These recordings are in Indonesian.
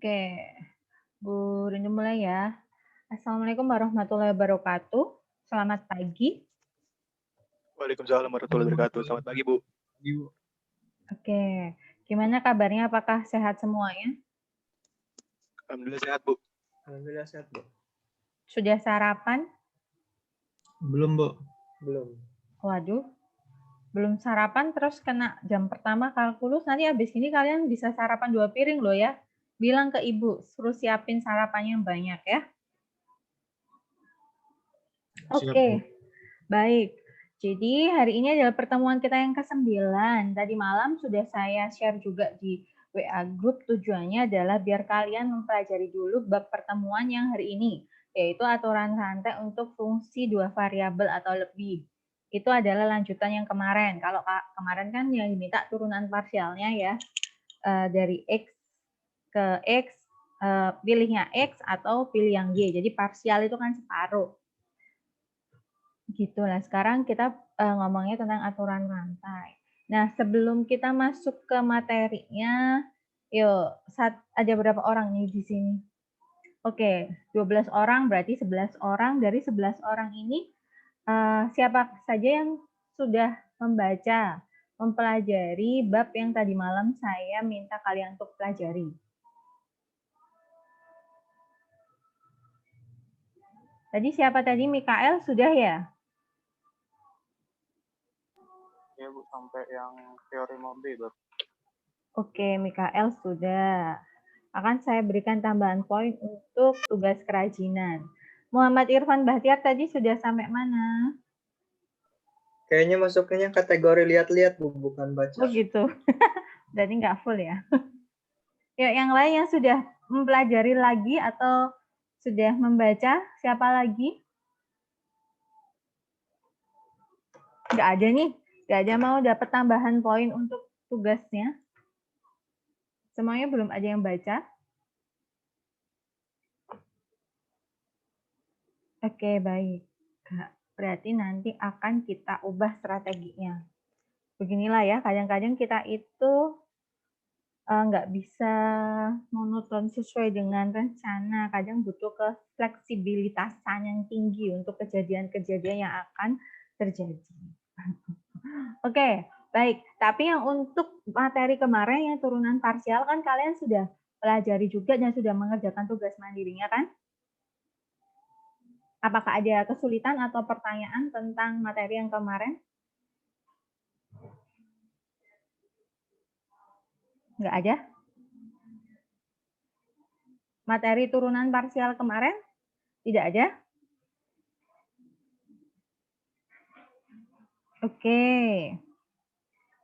Oke, Bu Rindu mulai ya. Assalamualaikum warahmatullahi wabarakatuh. Selamat pagi. Waalaikumsalam warahmatullahi wabarakatuh. Selamat pagi, Bu. Oke, gimana kabarnya? Apakah sehat semuanya? Alhamdulillah sehat, Bu. Alhamdulillah sehat, Bu. Sudah sarapan? Belum, Bu. Belum. Waduh, belum sarapan terus kena jam pertama kalkulus. Nanti habis ini kalian bisa sarapan 2 piring loh ya. Bilang ke ibu, suruh siapin sarapannya yang banyak ya. Oke, baik. Jadi hari ini adalah pertemuan kita yang ke-9. Tadi malam sudah saya share juga di WA Group. Tujuannya adalah biar kalian mempelajari dulu bab pertemuan yang hari ini, yaitu aturan rantai untuk fungsi 2 variabel atau lebih. Itu adalah lanjutan yang kemarin. Kalau kemarin kan yang diminta turunan parsialnya ya, dari X ke X, pilihnya X atau pilih yang Y. Jadi parsial itu kan separuh. Gitu lah. Sekarang kita ngomongnya tentang aturan rantai. Nah, sebelum kita masuk ke materinya, yuk, ada berapa orang nih di sini? Oke, 12 orang berarti 11 orang. Dari 11 orang ini, siapa saja yang sudah membaca, mempelajari bab yang tadi malam saya minta kalian untuk pelajari? Tadi siapa tadi? Mikael sudah ya? Ya, Bu, sampai yang teori mobil, Bu. Oke, Mikael sudah. Akan saya berikan tambahan poin untuk tugas kerajinan. Muhammad Irfan Bahtiar tadi sudah sampai mana? Kayaknya masuknya kategori lihat-lihat, Bu, bukan baca. Oh gitu. Jadi nggak full ya. Ya, yang lain yang sudah mempelajari lagi atau sudah membaca, siapa lagi? Nggak ada nih. Nggak ada mau dapat tambahan poin untuk tugasnya. Semuanya belum ada yang baca. Oke, baik. Berarti nanti akan kita ubah strateginya. Beginilah ya, kadang-kadang kita itu nggak bisa monoton sesuai dengan rencana. Kadang butuh kefleksibilitasan yang tinggi untuk kejadian-kejadian yang akan terjadi. Oke, baik. Tapi yang untuk materi kemarin yang turunan parsial kan kalian sudah pelajari juga dan sudah mengerjakan tugas mandirinya kan? Apakah ada kesulitan atau pertanyaan tentang materi yang kemarin? Nggak ada? Materi turunan parsial kemarin? Tidak ada? Oke.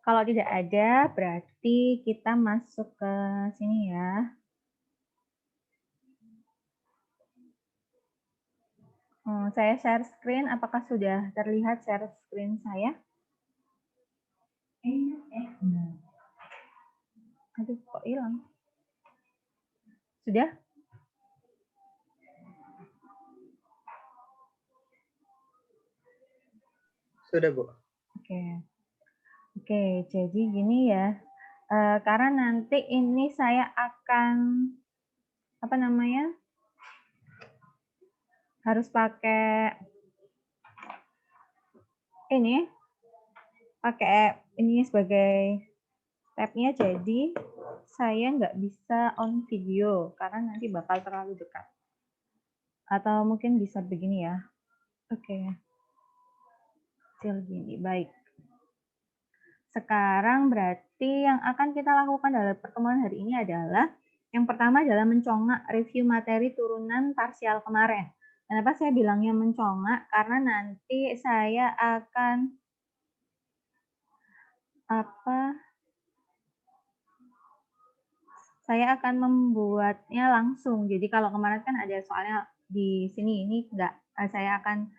Kalau tidak ada, berarti kita masuk ke sini ya. Saya share screen. Apakah sudah terlihat share screen saya? Aduh, kok hilang? Sudah? Sudah, Bu. Oke, jadi gini ya. Karena nanti ini saya akan harus pakai ini sebagai tabnya, jadi saya nggak bisa on video karena nanti bakal terlalu dekat. Atau mungkin bisa begini ya. Oke. Kecil gini, baik. Sekarang berarti yang akan kita lakukan dalam pertemuan hari ini adalah yang pertama adalah mencongak review materi turunan parsial kemarin. Kenapa saya bilangnya mencongak? Karena nanti saya akan membuatnya langsung. Jadi kalau kemarin kan ada soalnya di sini, ini enggak. Saya akan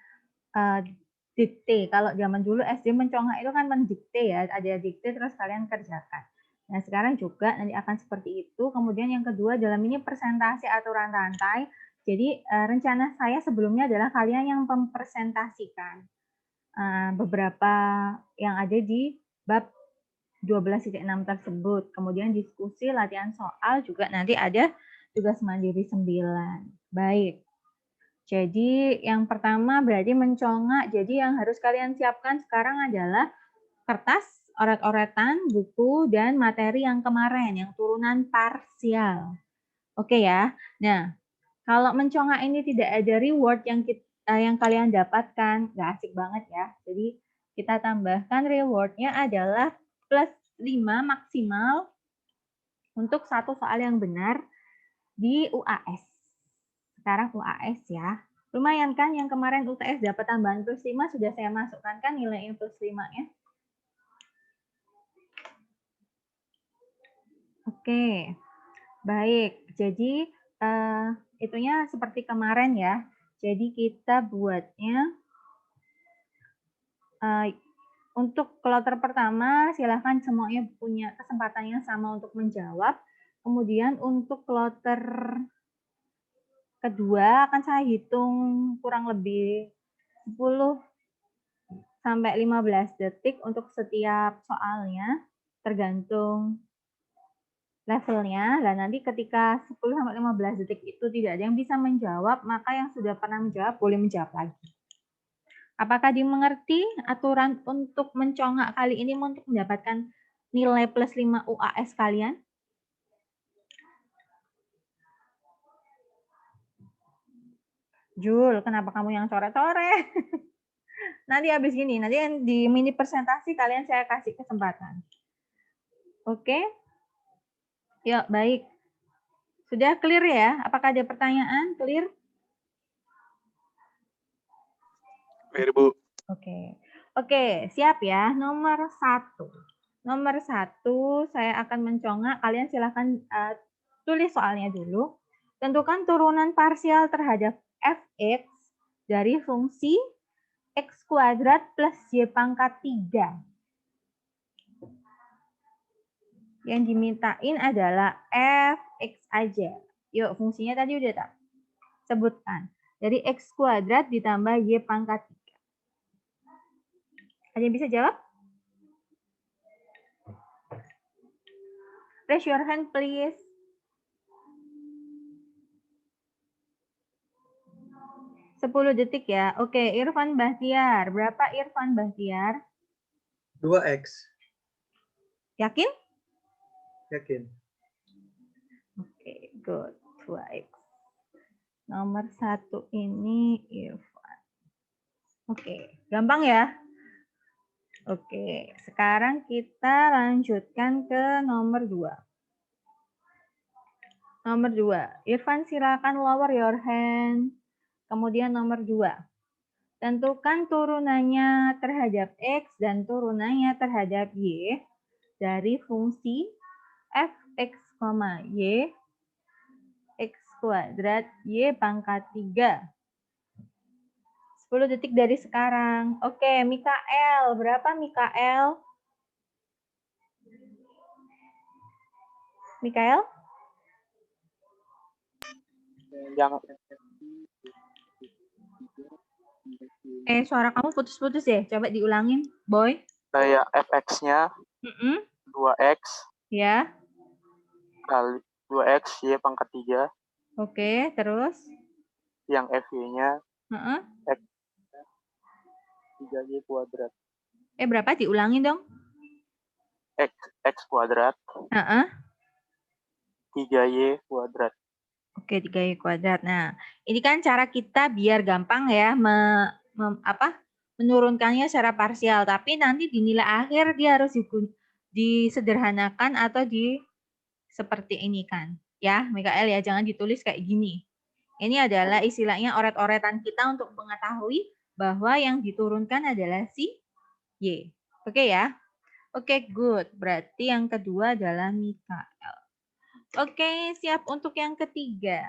dikte. Kalau zaman dulu SD mencongak itu kan mendikte ya, ada dikte terus kalian kerjakan. Nah, sekarang juga nanti akan seperti itu. Kemudian yang kedua dalam ini presentasi aturan rantai. Jadi rencana saya sebelumnya adalah kalian yang mempresentasikan beberapa yang ada di bab 12.6 tersebut. Kemudian diskusi, latihan soal juga nanti ada tugas mandiri 9. Baik. Jadi yang pertama berarti mencongak. Jadi yang harus kalian siapkan sekarang adalah kertas, oret-oretan, buku, dan materi yang kemarin, yang turunan parsial. Oke ya. Nah, kalau mencongak ini tidak ada reward yang kalian dapatkan, nggak asik banget ya. Jadi kita tambahkan rewardnya adalah plus 5 maksimal untuk satu soal yang benar di UAS. Sekarang UAS ya. Lumayan kan yang kemarin UTS dapat tambahan plus 5 sudah saya masukkan kan nilainya plus 5-nya. Oke. Baik. Jadi itunya seperti kemarin ya. Jadi kita buatnya untuk kloter pertama silahkan semuanya punya kesempatan yang sama untuk menjawab. Kemudian untuk kloter kedua akan saya hitung kurang lebih 10 sampai 15 detik untuk setiap soalnya, tergantung levelnya. Dan nanti ketika 10 sampai 15 detik itu tidak ada yang bisa menjawab, maka yang sudah pernah menjawab boleh menjawab lagi. Apakah dimengerti aturan untuk mencongak kali ini untuk mendapatkan nilai plus 5 UAS kalian? Jul, kenapa kamu yang coret-coret? Nanti habis gini, nanti di mini presentasi kalian saya kasih kesempatan. Oke? Ya, baik. Sudah clear ya? Apakah ada pertanyaan? Clear? Clear, Bu. Oke. Oke, siap ya. Nomor 1. Nomor 1, saya akan mencongak. Kalian silahkan tulis soalnya dulu. Tentukan turunan parsial terhadap fx dari fungsi x kuadrat plus y pangkat 3. Yang dimintain adalah fx aja. Yuk, fungsinya tadi udah tak sebutkan. Dari x kuadrat ditambah y pangkat 3. Ada yang bisa jawab? Raise your hand, please. Sepuluh detik ya. Oke, Irfan Bahtiar. Berapa Irfan Bahtiar? 2x. Yakin? Yakin. Oke, good. 2x. Nomor 1 ini Irfan. Oke, gampang ya? Oke, sekarang kita lanjutkan ke nomor 2. Nomor 2. Irfan silakan lower your hand. Kemudian nomor 2. Tentukan turunannya terhadap X dan turunannya terhadap Y dari fungsi fx, y x kuadrat y pangkat 3. 10 detik dari sekarang. Oke, Mikael. Berapa Mikael? Mikael? Jangan. Suara kamu putus-putus ya. Coba diulangin, Boy. Kayak fx-nya 2x Ya. kali 2x y pangkat 3. Oke, terus? Yang fy-nya X 3y kuadrat. Berapa? Diulangin dong. X kuadrat 3y kuadrat. Oke, 3y kuadrat. Nah, ini kan cara kita biar gampang ya menurunkannya secara parsial. Tapi nanti di nilai akhir dia harus disederhanakan atau seperti ini kan. Ya, Mikael ya, jangan ditulis kayak gini. Ini adalah istilahnya oret-oretan kita untuk mengetahui bahwa yang diturunkan adalah si Y. Oke ya? Oke, good. Berarti yang kedua adalah Mikael. Oke, siap untuk yang ketiga.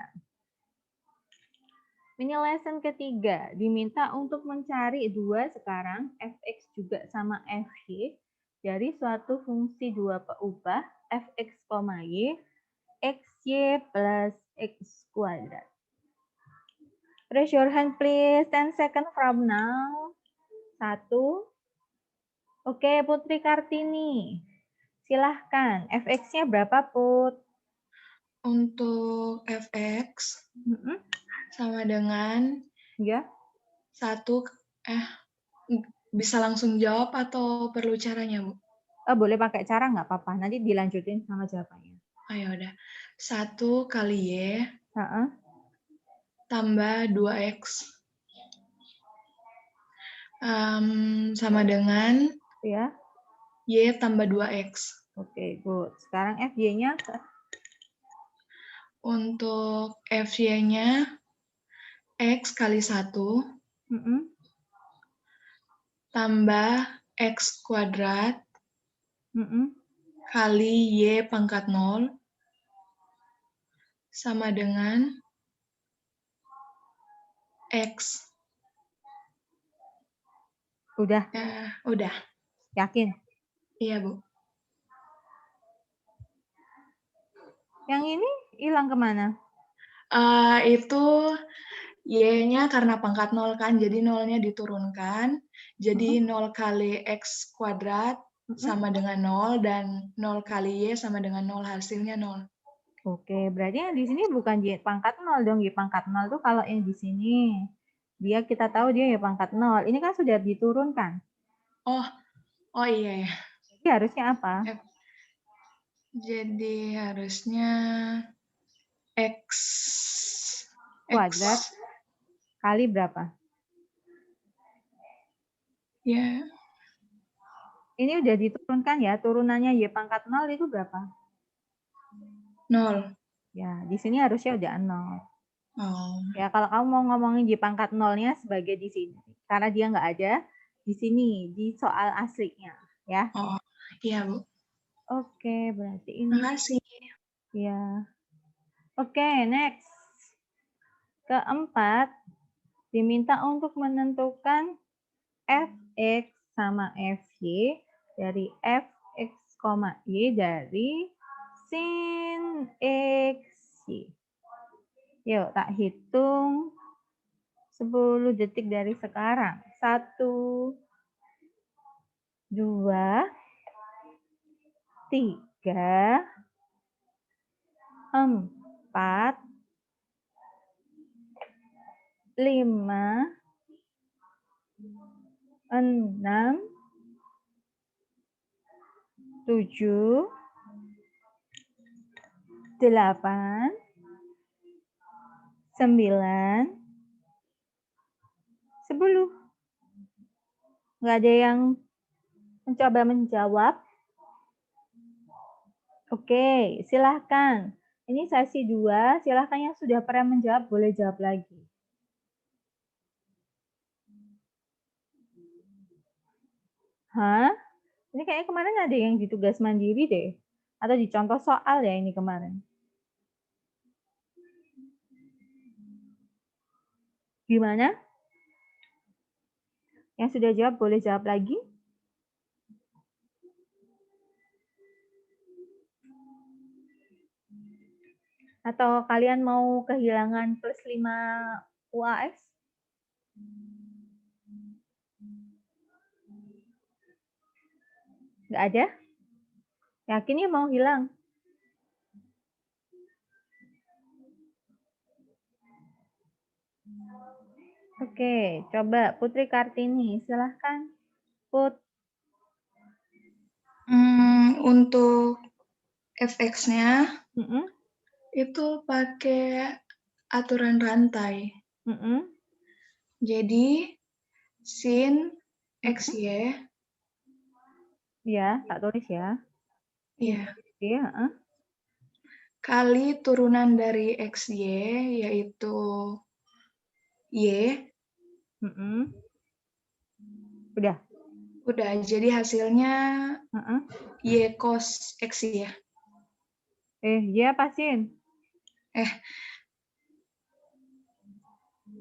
Mini lesson ketiga, diminta untuk mencari dua sekarang, fx juga sama fy, dari suatu fungsi dua peubah, fx, y, xy plus x kuadrat. Raise your hand please, 10 seconds from now. 1. Oke, Putri Kartini. Silahkan, fx-nya berapa, Put? Untuk fx sama dengan Ya, 1, bisa langsung jawab atau perlu caranya, Bu? boleh pakai cara nggak apa-apa. Nanti dilanjutin sama jawabannya. Oh ya udah. 1 kali Y Heeh. tambah 2X sama dengan Ya. Y tambah 2X. Oke, good. Sekarang FY-nya Untuk FY-nya X kali 1 tambah X kuadrat kali Y pangkat 0 sama dengan X. udah Ya, udah. yakin. Iya, Bu. Yang ini hilang kemana? Itu Y-nya karena pangkat 0 kan, jadi 0-nya diturunkan. Jadi 0 kali X kuadrat sama dengan 0, dan 0 kali Y sama dengan 0, hasilnya 0. Oke, berarti yang di sini bukan Y pangkat 0 dong. Y pangkat 0 tuh kalau yang di sini. Dia kita tahu dia Y pangkat 0. Ini kan sudah diturunkan. Oh iya ya. Jadi harusnya apa? Jadi harusnya X Kuadrat kali berapa? Ya, Ini udah diturunkan ya. Turunannya Y pangkat 0 itu berapa? 0. Ya, di sini harusnya udah 0. Oh. Ya, kalau kamu mau ngomongin Y pangkat 0-nya sebagai di sini. Karena dia nggak ada di sini, di soal aslinya. Ya. Oh, iya, Bu. Oke, berarti ini. Makasih. Ya. Oke, next. Keempat, diminta untuk menentukan fx sama fy dari fx, y dari sin x, y. Yuk, tak hitung 10 detik dari sekarang. 1, 2, 3, 4, 5, 6, 7, 8, 9, 10. Nggak ada yang mencoba menjawab. Oke, silahkan. Ini sesi 2, silahkan yang sudah pernah menjawab, boleh jawab lagi. Hah? Ini kayaknya kemarin ada yang di tugas mandiri deh. Atau di contoh soal ya ini kemarin. Gimana? Yang sudah jawab, boleh jawab lagi. Atau kalian mau kehilangan plus 5 UAS? Nggak ada? Yakin ya mau hilang? Oke, coba Putri Kartini, silahkan. Put. Untuk fx-nya Mm-mm. itu pakai aturan rantai. Mm-mm. Jadi sin xy Ya, tak tulis ya. ya Iya. kali turunan dari xy yaitu y. Udah. Udah, jadi hasilnya y cos x ya. Iya pasin.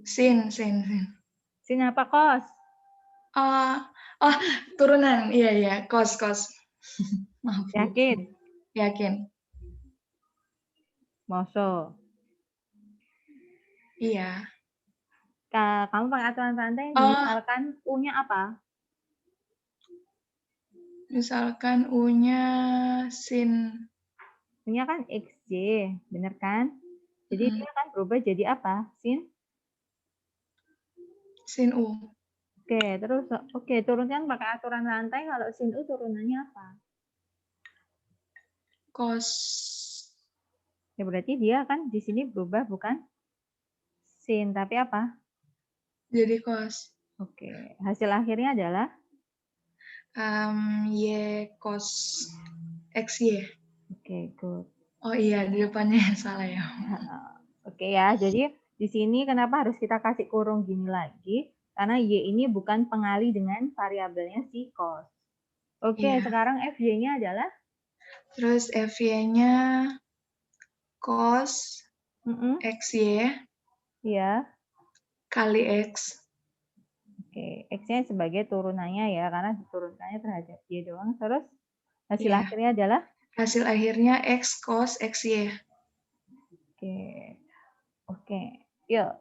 Sin. Sin apa kos? Turunan. Iya, cos. Maaf. Yakin? Yakin. Moso. Iya. Kamu pakai aturan rantai, misalkan U-nya apa? Misalkan U-nya sin punya kan XJ, bener kan? Jadi Mm-mm. dia akan berubah jadi apa? Sin? Sin U. Oke, terus turunkan pakai aturan rantai. Kalau sin U turunannya apa? Cos. Ya berarti dia kan di sini berubah bukan sin, tapi apa? Jadi cos. Oke, hasil akhirnya adalah Y cos XY. oke, good. Oh iya, di depannya yang salah ya. Oke ya, jadi di sini kenapa harus kita kasih kurung gini lagi? Karena Y ini bukan pengali dengan variabelnya si cos. Oke, Iya. sekarang FY-nya adalah Terus FY-nya cos XY ya. kali X. Oke, X-nya sebagai turunannya ya, karena diturunkannya terhadap Y doang. Terus hasil Iya. akhirnya adalah Hasil akhirnya X cos XY. oke. Oke, yuk,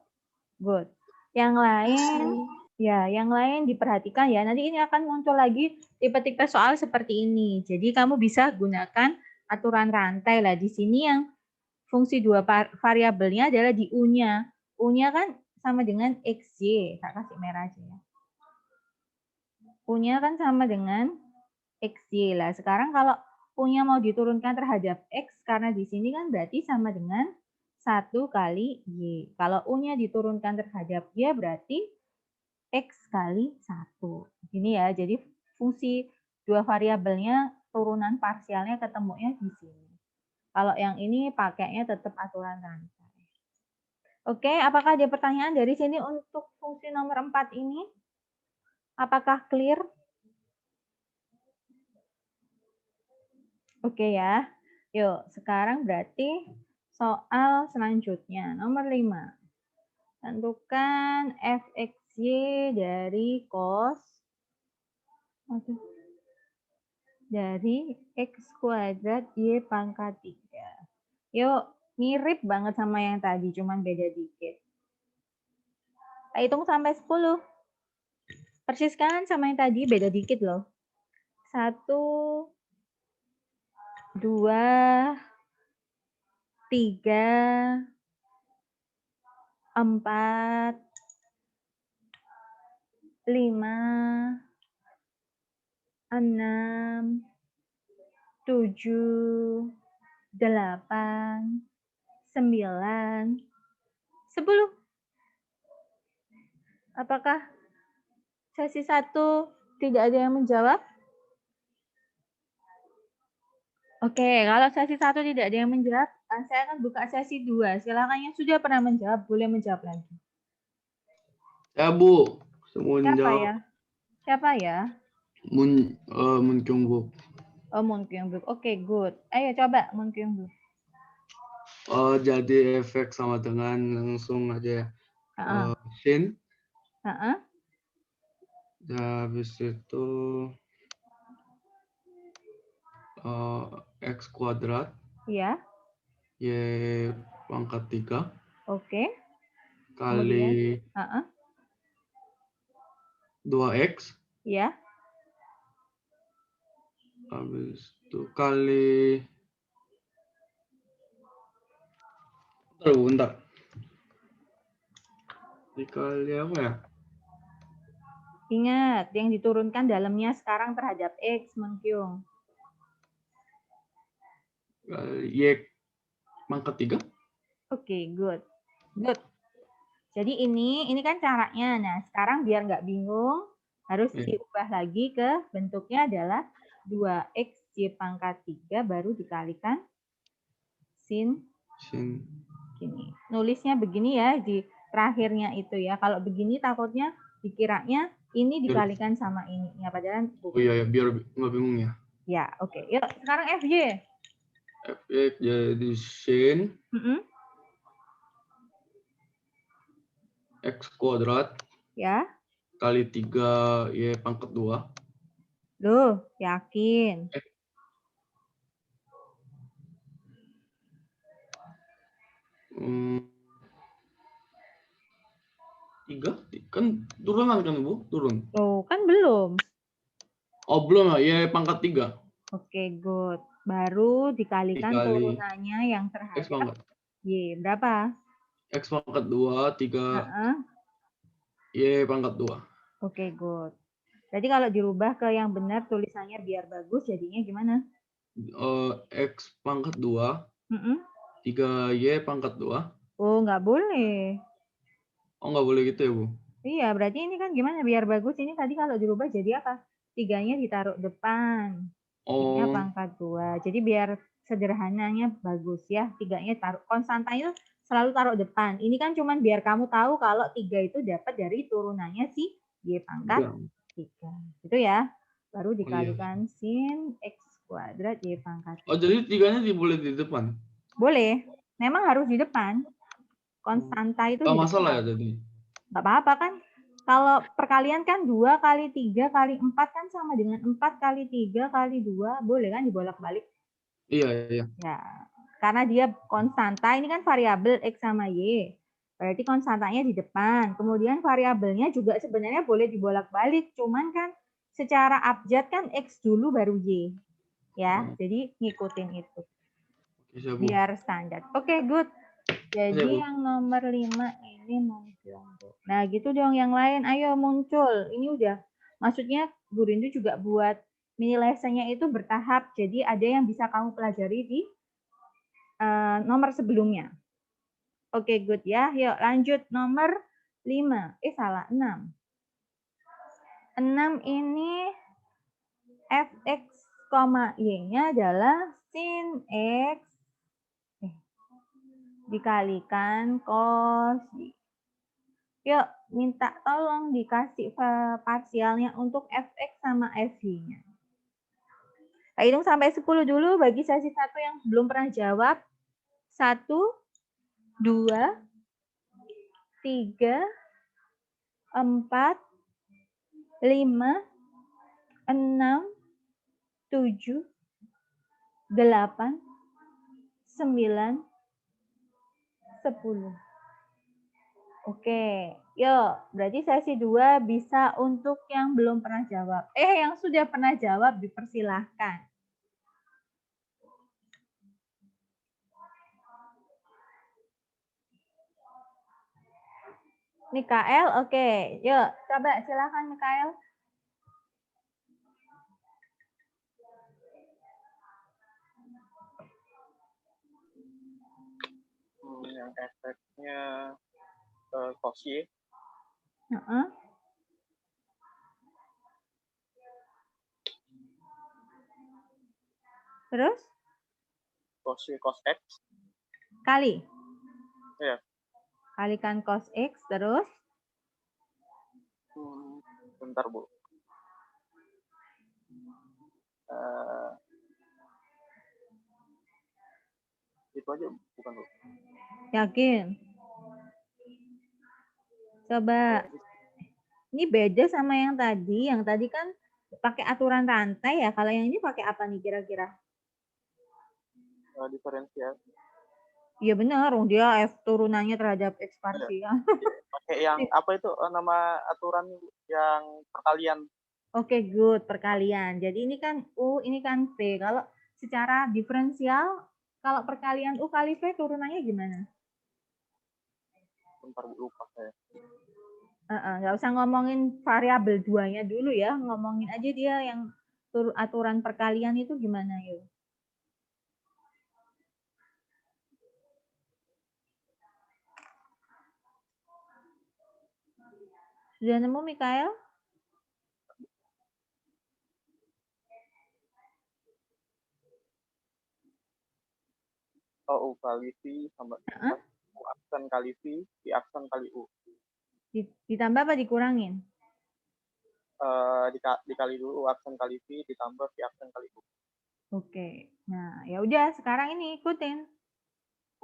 good. Yang lain, yang lain diperhatikan ya. Nanti ini akan muncul lagi tipe-tipe soal seperti ini. Jadi kamu bisa gunakan aturan rantai lah. Di sini yang fungsi dua variabelnya adalah di U-nya. U-nya kan sama dengan XY. Tak kasih merah aja ya. U-nya kan sama dengan XY lah. Sekarang kalau U-nya mau diturunkan terhadap X, karena di sini kan berarti sama dengan 1 kali Y. Kalau U-nya diturunkan terhadap Y berarti X kali 1. Gini ya, jadi fungsi dua variabelnya turunan parsialnya ketemunya di sini. Kalau yang ini pakainya tetap aturan rantai. Oke, apakah ada pertanyaan dari sini untuk fungsi nomor 4 ini? Apakah clear? Oke ya. Yuk, sekarang berarti soal selanjutnya. Nomor 5. Tentukan fxy dari cos dari x kuadrat y pangkat 3. Yuk, mirip banget sama yang tadi, cuman beda dikit. Kita hitung sampai 10. Persis kan sama yang tadi, beda dikit loh. 1, 2, 3, 4, 5, 6, 7, 8, 9, 10. Apakah sesi 1 tidak ada yang menjawab? Oke, kalau sesi 1 tidak ada yang menjawab, saya akan buka sesi 2. Silakan yang sudah pernah menjawab, boleh menjawab lagi. Ya, Bu. Semua Siapa jawab. ya? Siapa ya? Mun Kyung-guk. Oh, Moon Kyung-guk. Oke, good. Ayo coba Moon Kyung-guk. Jadi efek sama dengan langsung aja ya. Sin. Habis itu X kuadrat. Iya. Y pangkat 3. Oke. Kali 2X. Iya. Habis itu kali... Bentar. Dikali apa ya? Ingat, yang diturunkan dalamnya sekarang terhadap X, Moon Kyung. Y pangkat 3. Oke, good. Good. Jadi ini kan caranya. Nah, sekarang biar nggak bingung, harus diubah lagi ke bentuknya adalah 2X Y pangkat 3 baru dikalikan sin. Gini. Nulisnya begini ya, di terakhirnya itu ya. Kalau begini takutnya dikiranya ini dikalikan sama ini. Ya, padahal bukan. Oh iya, biar nggak bingung ya. Ya, oke. Yuk, sekarang FY. Fx jadi sin X kuadrat Ya. kali 3 Y pangkat 2. Loh, yakin? Tiga kan turunan kan Bu? Turun. Oh, kan belum. Oh belum ya, Y pangkat 3. Oke, good. Baru dikalikan Dikali turunannya yang X terhadap pangkat. Y. Berapa? X pangkat 2, 3 Heeh. Y pangkat 2. Oke, good. Berarti kalau dirubah ke yang benar tulisannya biar bagus, jadinya gimana? X pangkat 2, Mm-mm. 3Y pangkat 2. Oh, nggak boleh. Oh, nggak boleh gitu ya, Bu? Iya, berarti ini kan gimana biar bagus? Ini tadi kalau dirubah jadi apa? 3-nya ditaruh depan. Y-nya Oh, pangkat 2. Jadi biar sederhananya bagus ya. 3-nya taruh. Konstanta itu selalu taruh depan. Ini kan cuman biar kamu tahu kalau 3 itu dapat dari turunannya si Y pangkat 3. Itu ya. Baru iya. dikalikan sin X kuadrat Y pangkat 3. Oh, jadi 3-nya boleh di depan? Boleh. Memang harus di depan. Konstanta itu Nggak di masalah ya depan. jadi? Nggak apa-apa kan? Kalau perkalian kan 2 kali 3 kali 4 kan sama dengan 4 kali 3 kali 2. Boleh kan dibolak-balik? Iya. Ya, karena dia konstanta, ini kan variabel X sama Y. Berarti konstantanya di depan. Kemudian variabelnya juga sebenarnya boleh dibolak-balik. Cuman kan secara abjad kan X dulu baru Y. Ya, jadi ngikutin itu. Oke, siap, Bu. Biar standar. Oke, good. Jadi Bu. yang nomor 5 ini muncul. Nah, gitu dong yang lain. Ayo muncul. Ini udah, maksudnya Bu Rindu juga buat mini lessonnya itu bertahap. Jadi ada yang bisa kamu pelajari di nomor sebelumnya. Oke, good ya. Yuk lanjut nomor 5. Salah, 6. 6 ini fx, y-nya adalah sin x dikalikan cos y. Yuk, minta tolong dikasih parsialnya untuk fx sama fy-nya. Kita hitung sampai 10 dulu bagi sesi 1 yang belum pernah jawab. 1, 2, 3, 4, 5, 6, 7, 8, 9, 10. Oke, yuk. Berarti sesi 2 bisa untuk yang belum pernah jawab. Yang sudah pernah jawab dipersilahkan. Mikael, oke. Yuk, coba silakan Mikael. Yang efeknya cos Y. Terus? Cos Y cos X. Kali. Iya. Kalikan cos X, terus? Bentar, Bu. Itu aja, bukan, Bu? Yakin? Coba. Ini beda sama yang tadi. Yang tadi kan pakai aturan rantai ya. Kalau yang ini pakai apa nih kira-kira? Diferensial. Iya benar, dia F turunannya terhadap X parsial. Pakai yang apa itu nama aturan yang perkalian. Oke, good, perkalian. Jadi ini kan U, ini kan V. Kalau secara diferensial, kalau perkalian U kali V turunannya gimana? Bentar, Bu, lupa saya. Nggak usah ngomongin variabel 2-nya dulu ya. Ngomongin aja dia yang aturan perkalian itu gimana yuk. Sudah nemu Mikael? U kali V sama U aksen kali V, V aksen kali U. Ditambah apa dikurangin? Dikali dulu U aksen kali V ditambah V aksen kali U. Oke. Nah, ya udah sekarang ini ikutin.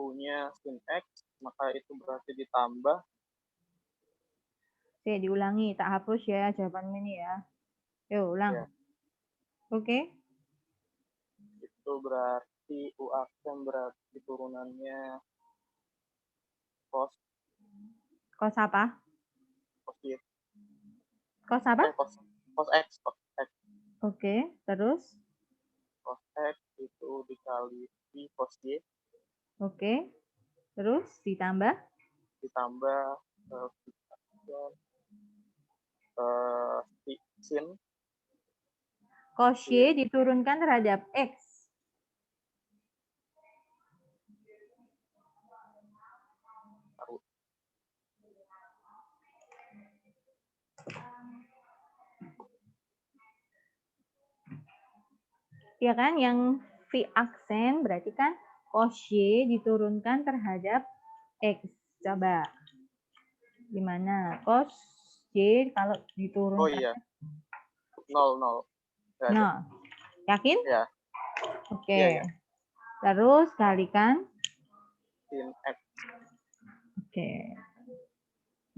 U-nya sin X, maka itu berarti ditambah. Oke, diulangi. Tak hapus ya jawaban ini ya. Yuk, ulang. Ya. Oke. Itu berarti U aksen berarti turunannya cos. Cos apa? Cos Y. Cos apa? Cos X. Oke, terus? Cos X itu dikali V cos Y Oke. Terus ditambah ditambah sin cos Y diturunkan terhadap X. Ya kan, yang V aksen berarti kan cos Y diturunkan terhadap X. Coba. Gimana? Cos Y kalau diturunkan. Oh iya. 0. Nggak ada. Nah, yakin? Ya. Oke. Iya, iya. Terus kalikan. Sin X. Oke.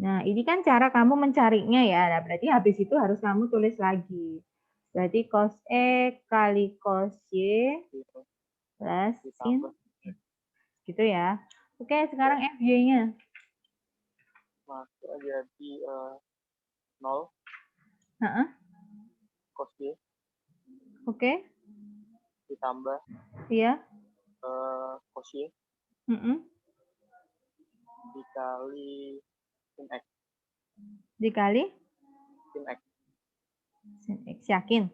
Nah, ini kan cara kamu mencarinya ya. Nah, berarti habis itu harus kamu tulis lagi. Berarti cos X kali cos Y Gitu. plus sin. Ditambah. Gitu ya. Oke, sekarang FY-nya. Maka jadi 0 Heeh. cos Y Oke. ditambah Iya. cos Y dikali sin X. Dikali Sin X. sin X. Yakin?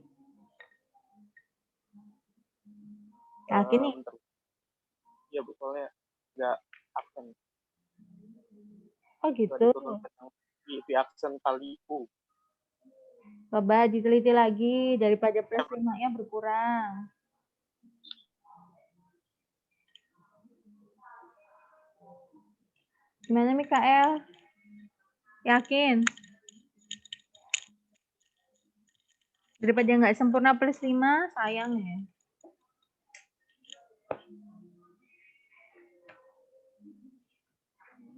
Yakin nih? Bentar. Iya, Bu, soalnya nggak aksen. Oh Nggak gitu. diturunkan yang V aksen kali U. Coba diteliti lagi daripada plus 5-nya berkurang. Gimana Mikael? Yakin? Daripada nggak sempurna plus 5, sayang ya.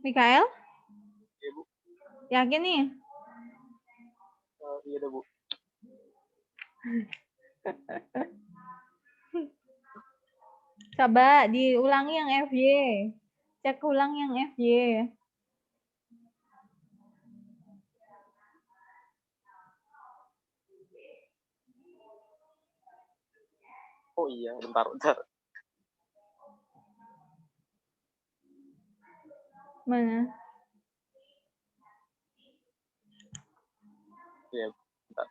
Mikael? Iya, Bu. Yakin nih? Iya deh, Bu. Coba diulangi yang FY. Cek ulang yang FY. Oh iya, bentar. Mana? Iya, bentar.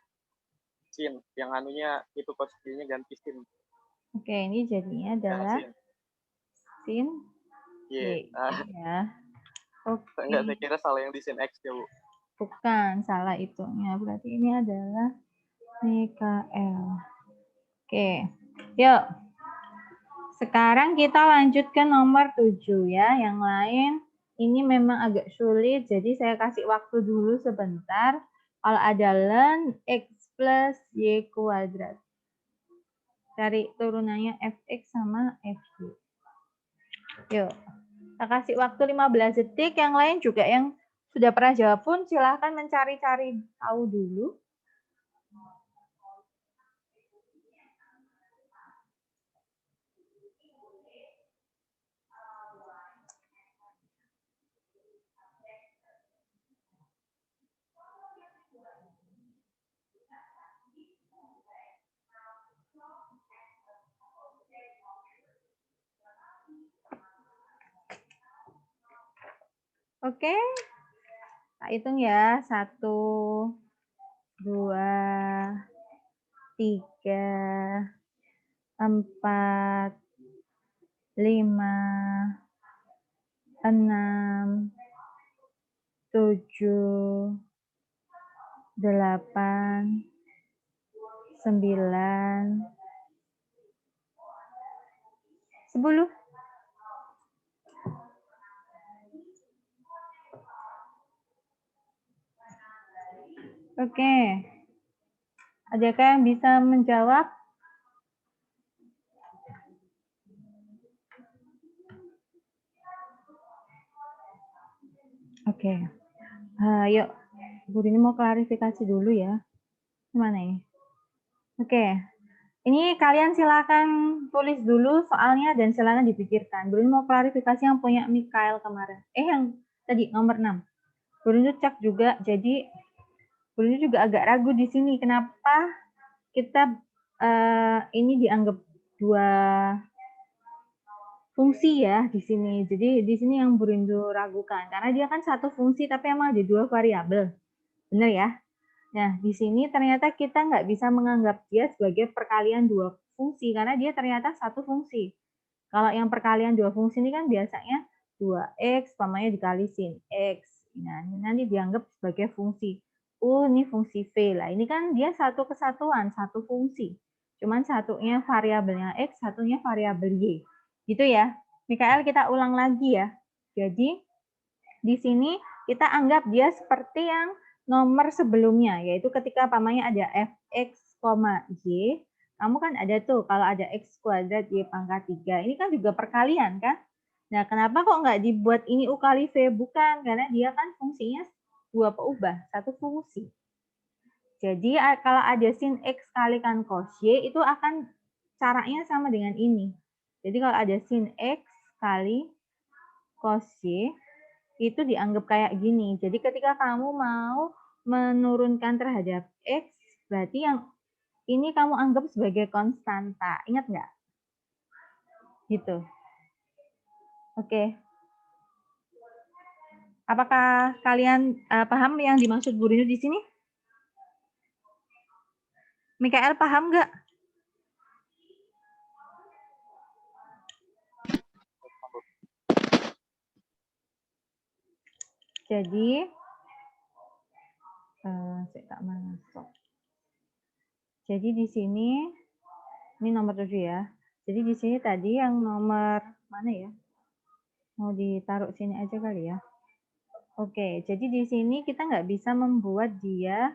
Sin, yang anunya itu posisinya ganti sin. Oke, ini jadinya adalah sin Y. Ya. Oke. Enggak, saya kira salah yang di sin X ya, Bu. Bukan, salah itunya. Berarti ini adalah Mikael. Oke, yuk. Sekarang kita lanjut ke nomor 7 ya. Yang lain ini memang agak sulit, jadi saya kasih waktu dulu sebentar. Kalau ada ln X plus Y kuadrat. Cari turunannya Fx sama Fy. Yuk, kita kasih waktu 15 detik. Yang lain juga yang sudah pernah jawab pun silahkan mencari-cari tahu dulu. Oke, kita hitung ya. 1, 2, 3, 4, 5, 6, 7, 8, 9, 10. Oke. Adakah yang bisa menjawab? Oke. Yuk, Bu Rini mau klarifikasi dulu ya. Gimana ini? Oke. Ini kalian silakan tulis dulu soalnya dan silakan dipikirkan. Bu Rini mau klarifikasi yang punya Mikael kemarin. Yang tadi nomor 6. Bu Rini cek juga, jadi Bu Rini juga agak ragu di sini. Kenapa kita ini dianggap dua fungsi ya di sini. Jadi di sini yang Bu Rindu ragukan karena dia kan satu fungsi tapi emang ada dua variabel. Benar ya? Nah, di sini ternyata kita nggak bisa menganggap dia sebagai perkalian dua fungsi karena dia ternyata satu fungsi. Kalau yang perkalian dua fungsi ini kan biasanya 2x pamannya dikali sin x. Nah, ini nanti dianggap sebagai fungsi. Ini fungsi V lah. Ini kan dia satu kesatuan, satu fungsi. Cuman satunya variabelnya x, satunya variabel y. Gitu ya. Mikael, kita ulang lagi ya. Jadi, di sini kita anggap dia seperti yang nomor sebelumnya, yaitu ketika pamannya ada fx, y, kamu kan ada tuh, kalau ada x kuadrat y pangkat 3, ini kan juga perkalian kan? Nah, kenapa kok nggak dibuat ini u kali v? Bukan, karena dia kan fungsinya dua peubah, satu fungsi. Jadi kalau ada sin x kalikan cos y, itu akan caranya sama dengan ini. Jadi kalau ada sin x kali cos y, itu dianggap kayak gini. Jadi ketika kamu mau menurunkan terhadap x, berarti yang ini kamu anggap sebagai konstanta. Ingat nggak? Gitu. Oke. Apakah kalian paham yang dimaksud Bu Rindu di sini? Mikael paham nggak? Jadi, saya tak masuk. Jadi di sini, ini nomor 7 ya. Jadi di sini tadi yang nomor mana ya? Mau ditaruh sini aja kali ya. Oke, jadi di sini kita nggak bisa membuat dia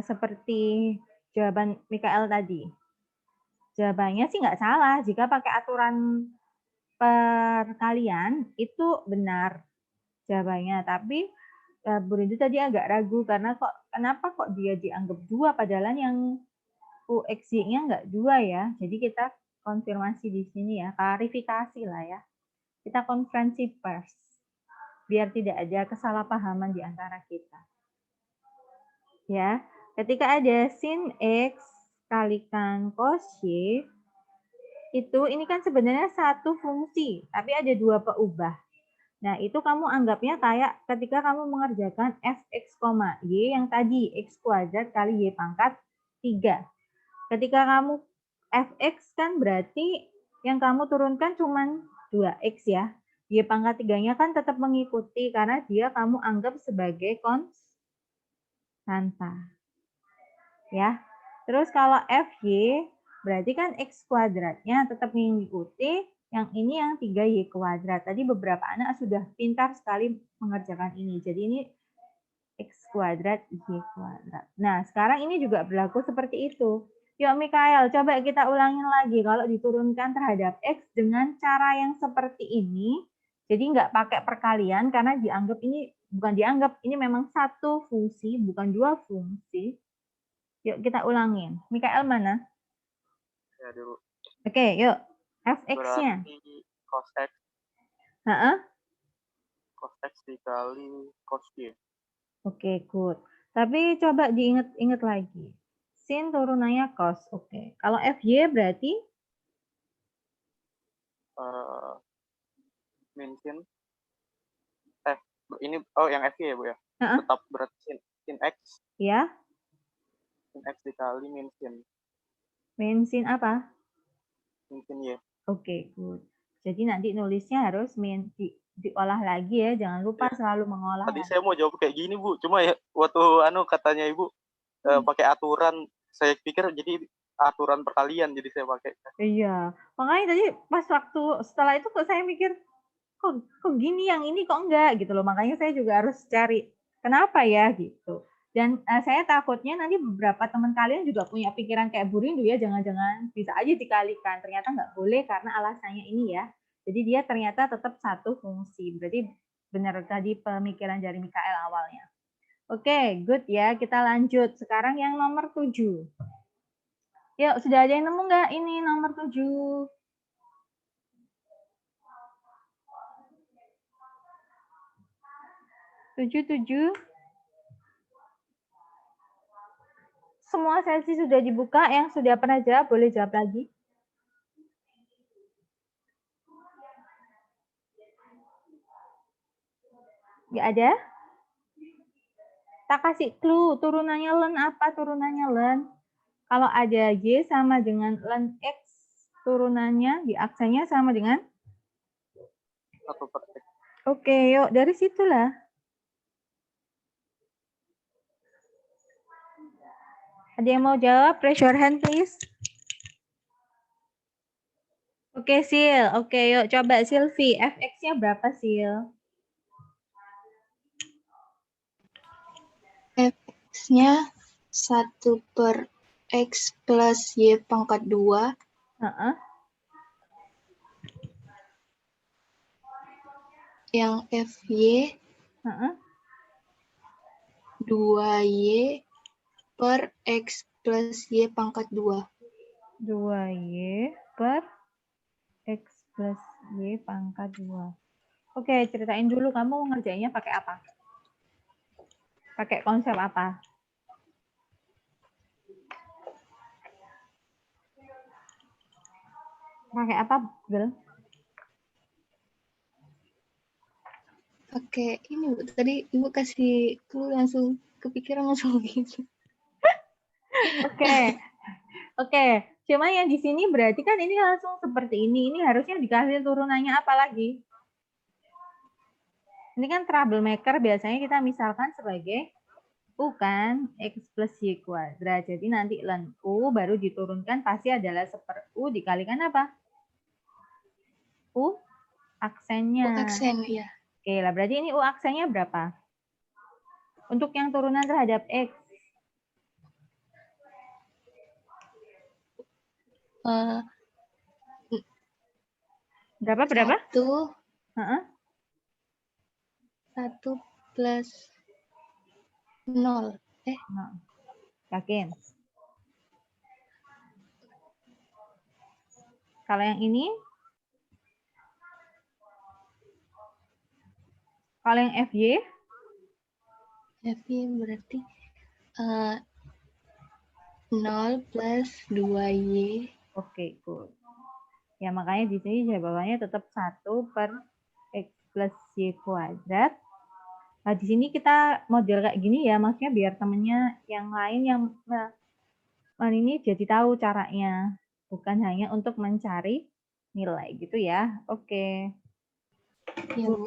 seperti jawaban Mikael tadi. Jawabannya sih nggak salah. Jika pakai aturan perkalian, itu benar jawabannya. Tapi Bu Rindu tadi agak ragu karena kenapa kok dia dianggap 2 padahal yang UXY-nya nggak 2 ya. Jadi kita konfirmasi di sini ya, klarifikasi lah ya. Kita konferensi pers biar tidak ada kesalahpahaman di antara kita. Ya, ketika ada sin x kalikan cos y, itu ini kan sebenarnya satu fungsi, tapi ada dua peubah. Nah, itu kamu anggapnya kayak ketika kamu mengerjakan fx, y yang tadi x kuadrat kali y pangkat 3. Ketika kamu fx kan berarti yang kamu turunkan cuma 2x ya. Y pangkat 3-nya kan tetap mengikuti karena dia kamu anggap sebagai konstanta. Ya. Terus kalau fy berarti kan x kuadratnya tetap mengikuti, yang ini yang 3y kuadrat. Tadi beberapa anak sudah pintar sekali mengerjakan ini. Jadi ini x kuadrat y kuadrat. Nah, sekarang ini juga berlaku seperti itu. Yuk Mikael, coba kita ulangin lagi. Kalau diturunkan terhadap x dengan cara yang seperti ini, jadi nggak pakai perkalian karena dianggap ini, bukan dianggap, ini memang satu fungsi, bukan dua fungsi. Yuk kita ulangin. Mikael mana? Ya dulu. Oke, yuk. fx-nya. Berarti cos x. Cos x dikali cos y. Oke, good. Tapi coba diingat-ingat lagi. Sin turunannya cos. Oke. Kalau fy berarti? Min sin. Ini yang fy ya Bu ya? Tetap berarti sin x. Ya. Sin x dikali min sin. Min sin apa? Min sin y. Oke, good. Jadi nanti nulisnya harus diolah lagi ya, jangan lupa selalu mengolah. Tadi saya mau jawab kayak gini Bu, cuma ya waktu katanya Ibu pakai aturan, saya pikir jadi aturan perkalian jadi saya pakai. Iya, makanya tadi pas waktu setelah itu kok saya mikir kok gini, yang ini kok enggak gitu loh. Makanya saya juga harus cari kenapa ya gitu. Dan saya takutnya nanti beberapa teman kalian juga punya pikiran kayak Bu Rindu ya, jangan-jangan bisa aja dikalikan. Ternyata nggak boleh karena alasannya ini ya. Jadi dia ternyata tetap satu fungsi. Berarti benar tadi pemikiran dari Mikael awalnya. Oke, good ya. Kita lanjut. Sekarang yang nomor 7. Yuk, sudah ada yang nemu nggak ini nomor 7? Tujuh. Semua sesi sudah dibuka, yang sudah pernah jawab boleh jawab lagi. Nggak ada? Tak kasih clue, turunannya len apa? Turunannya len. Kalau ada Y sama dengan len X, turunannya di aksennya sama dengan? 1/X. Oke, yuk dari situlah. Ada yang mau jawab? Raise your hand, please. Oke, Sil. Oke, yuk coba Silvi. Fx-nya berapa, Sil? X-nya 1/X plus Y pangkat 2. Heeh. Yang FY Heeh. 2Y per X plus Y pangkat 2. 2Y per X plus Y pangkat 2. Oke, ceritain dulu kamu ngerjainnya pakai apa? Pakai konsep apa? Pakai apa, Gel? Oke, ini Bu, tadi Ibu kasih clue langsung kepikiran langsung gitu. Oke. Oke. Cuma yang di sini berarti kan ini langsung seperti ini. Ini harusnya dikasih turunannya apa lagi? Ini kan troublemaker biasanya kita misalkan sebagai U kan, X plus Y kuadrat. Jadi nanti ln U baru diturunkan pasti adalah 1/U dikalikan apa? U aksennya. Bu, aksen ya. Oke lah, berarti ini U aksennya berapa? Untuk yang turunan terhadap X. Berapa? 1 Heeh. 1 plus 0. Nah, yakin? Kalau yang ini? Kalau yang FY? FY berarti 0 plus 2Y. Oke, good. Ya, makanya di sini jawabannya tetap 1/X plus Y kuadrat. Nah, di sini kita model kayak gini ya, maksudnya biar temennya yang lain yang ini jadi tahu caranya. Bukan hanya untuk mencari nilai gitu ya. Oke. Ya, Bu.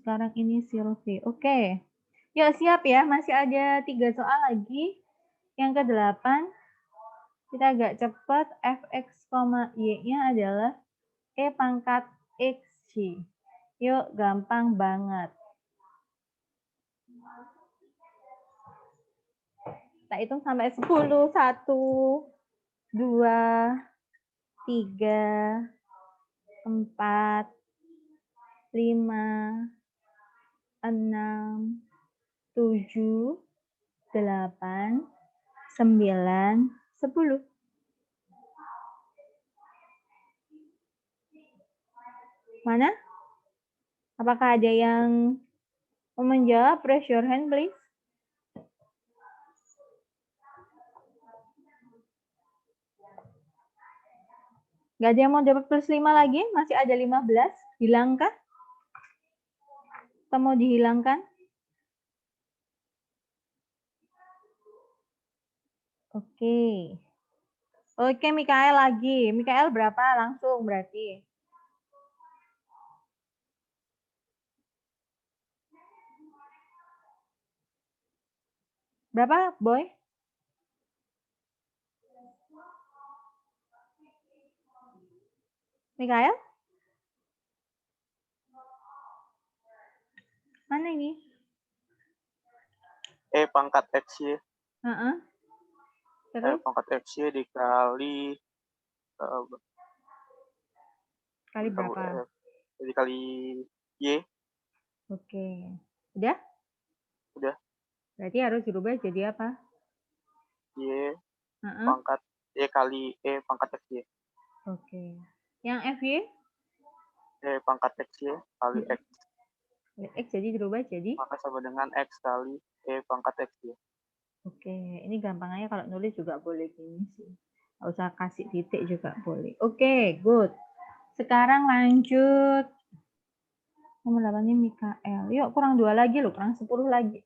Sekarang ini Silvi. Oke. Yuk siap ya, masih ada 3 soal lagi. Yang ke-8, kita agak cepat. Fx, Y-nya adalah E pangkat XY. Yuk, gampang banget. Kita hitung sampai 10. 1, 2, 3, 4, 5, 6, 7, 8, 9, 10. Mana? Apakah ada yang mau menjawab? Raise your hand, please. Nggak ada yang mau dapat plus 5 lagi? Masih ada 15? Hilangkah? Atau mau dihilangkan? Oke. Oke, Mikael lagi. Mikael berapa? Langsung berarti. Berapa, Boy? Mikael? Mana ini? E pangkat XY. Heeh. E Terus? pangkat XY dikali Kali berapa? dikali Y. Oke. Udah? Udah. Berarti harus dirubah jadi apa? Y Heeh. pangkat Y kali E pangkat XY. Oke. Yang FY? E pangkat XY kali X. X jadi dirubah jadi? Maka sama dengan X kali E pangkat XY. Oke, ini gampangnya kalau nulis juga boleh gini sih. Nggak usah kasih titik juga boleh. Oke, good. Sekarang lanjut Nomor 8 ini Mikael. Yuk kurang 2 lagi loh, kurang 10 lagi.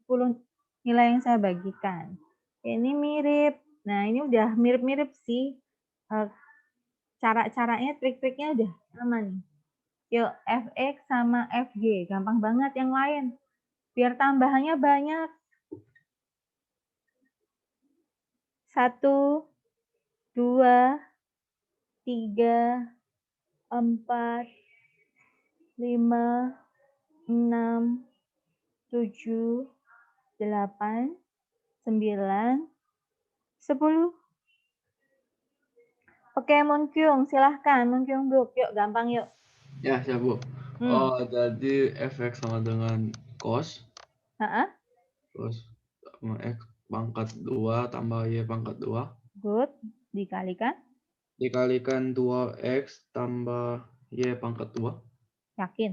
10 nilai yang saya bagikan. Ini mirip. Nah, ini udah mirip-mirip sih. Cara-caranya, trik-triknya udah sama nih. Yuk, Fx sama Fg. Gampang banget yang lain. Biar tambahannya banyak. 1, 2, 3, 4, 5, 6, 7, 8, 9, 10. Oke, Munkyung, silahkan. Munkyung Brook, yuk gampang yuk. Ya, siap Bu. Jadi fx sama dengan cos. Cos sama x pangkat 2 tambah y pangkat 2. Good. Dikalikan. Dikalikan 2x tambah y pangkat 2. Yakin?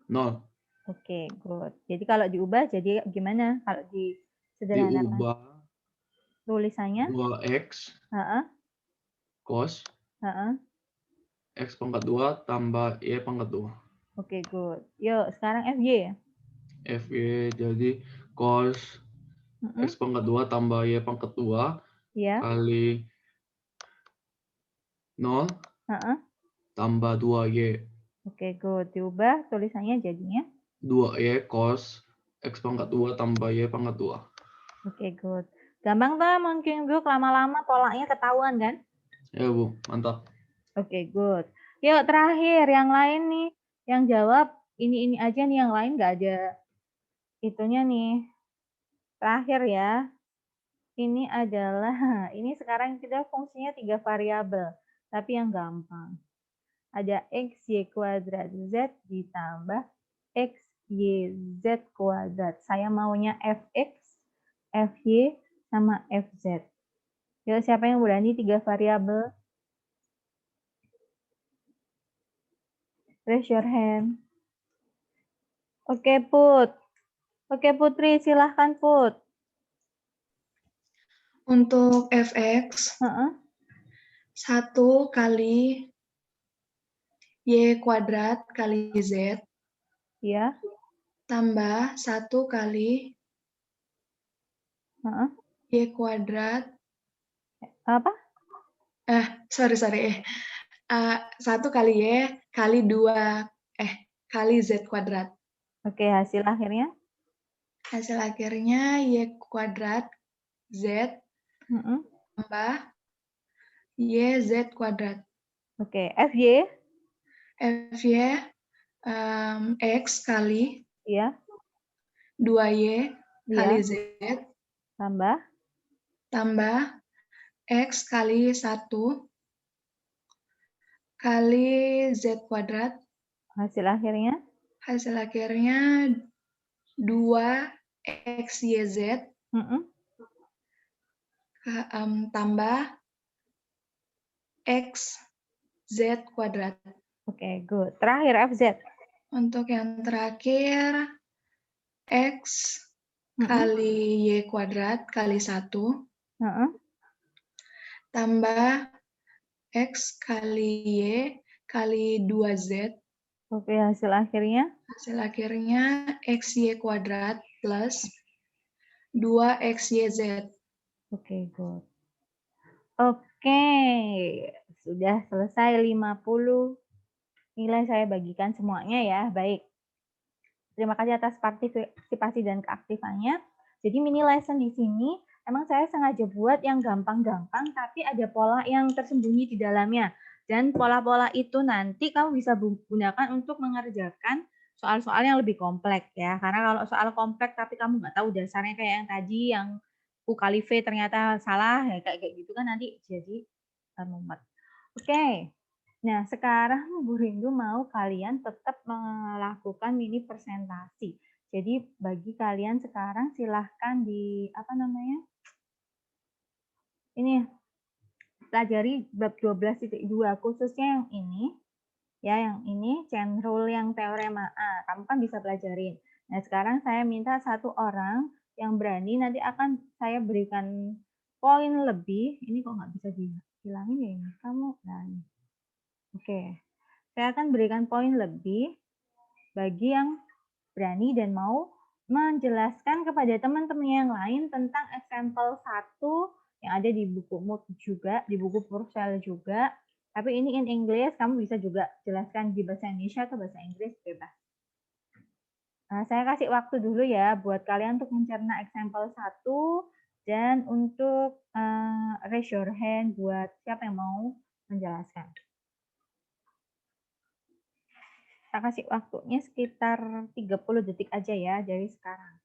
0. Oke, good. Jadi kalau diubah jadi gimana? Kalau disederhanakan? Diubah Tulisannya? 2x cos x pangkat 2 tambah y pangkat 2. Oke, good. Yuk, sekarang FY. FY jadi cos x pangkat 2 tambah y pangkat 2 kali 0 tambah 2y. Oke, good. Diubah tulisannya jadinya? 2y cos x pangkat 2 tambah y pangkat 2. Oke, good. Gampang tuh mungkin Brook, lama-lama polanya ketahuan kan? Ya Bu, mantap. Oke, good. Yuk terakhir, yang lain nih. Yang jawab ini aja nih, yang lain nggak ada itunya nih. Terakhir ya. Ini adalah, ini sekarang kita fungsinya 3 variabel. Tapi yang gampang. Ada x, y kuadrat, z ditambah x, y, z kuadrat. Saya maunya fx, fy, sama fz. Yuk, siapa yang berani 3 variabel? Raise your hand. Oke, Put. Oke, Putri, silahkan, Put. Untuk fx, 1 kali y kuadrat kali z, Ya. tambah 1 kali y kuadrat. Apa? Sorry. 1 kali y kali 2, kali z kuadrat. Oke, hasil akhirnya? Hasil akhirnya y kuadrat z tambah y z kuadrat. Oke, fy? Fy x kali 2y kali z tambah x kali 1 kali z kuadrat. Hasil akhirnya? Hasil akhirnya 2xyz tambah x z kuadrat. Oke, good. Terakhir fz. Untuk yang terakhir, x kali y kuadrat kali 1 tambah x kali y kali 2z. Oke, hasil akhirnya? Hasil akhirnya xy kuadrat plus 2xyz. Oke, good. Oke, sudah selesai 50 nilai saya bagikan semuanya ya. Baik. Terima kasih atas partisipasi dan keaktifannya. Jadi mini lesson di sini emang saya sengaja buat yang gampang-gampang tapi ada pola yang tersembunyi di dalamnya. Dan pola-pola itu nanti kamu bisa gunakan untuk mengerjakan soal-soal yang lebih kompleks ya. Karena kalau soal kompleks tapi kamu nggak tahu dasarnya kayak yang tadi, yang U kali V ternyata salah, ya kayak gitu kan nanti jadi mumet. Oke. Nah, sekarang Bu Rindu mau kalian tetap melakukan mini presentasi. Jadi bagi kalian sekarang silahkan pelajari bab 12.2 khususnya yang ini. Ya, yang ini chain rule yang teorema A. Kamu kan bisa pelajarin. Nah, sekarang saya minta 1 orang yang berani, nanti akan saya berikan poin lebih. Ini kok nggak bisa dihilangin ya ini? Kamu, nah ini. Oke. Saya akan berikan poin lebih bagi yang berani dan mau menjelaskan kepada teman-teman yang lain tentang example 1 yang ada di buku MOOC juga, di buku Purcell juga. Tapi ini in English, kamu bisa juga jelaskan di bahasa Indonesia atau bahasa Inggris, bebas. Saya kasih waktu dulu ya buat kalian untuk mencerna example 1 dan untuk raise your hand buat siapa yang mau menjelaskan. Saya kasih waktunya sekitar 30 detik aja ya dari sekarang.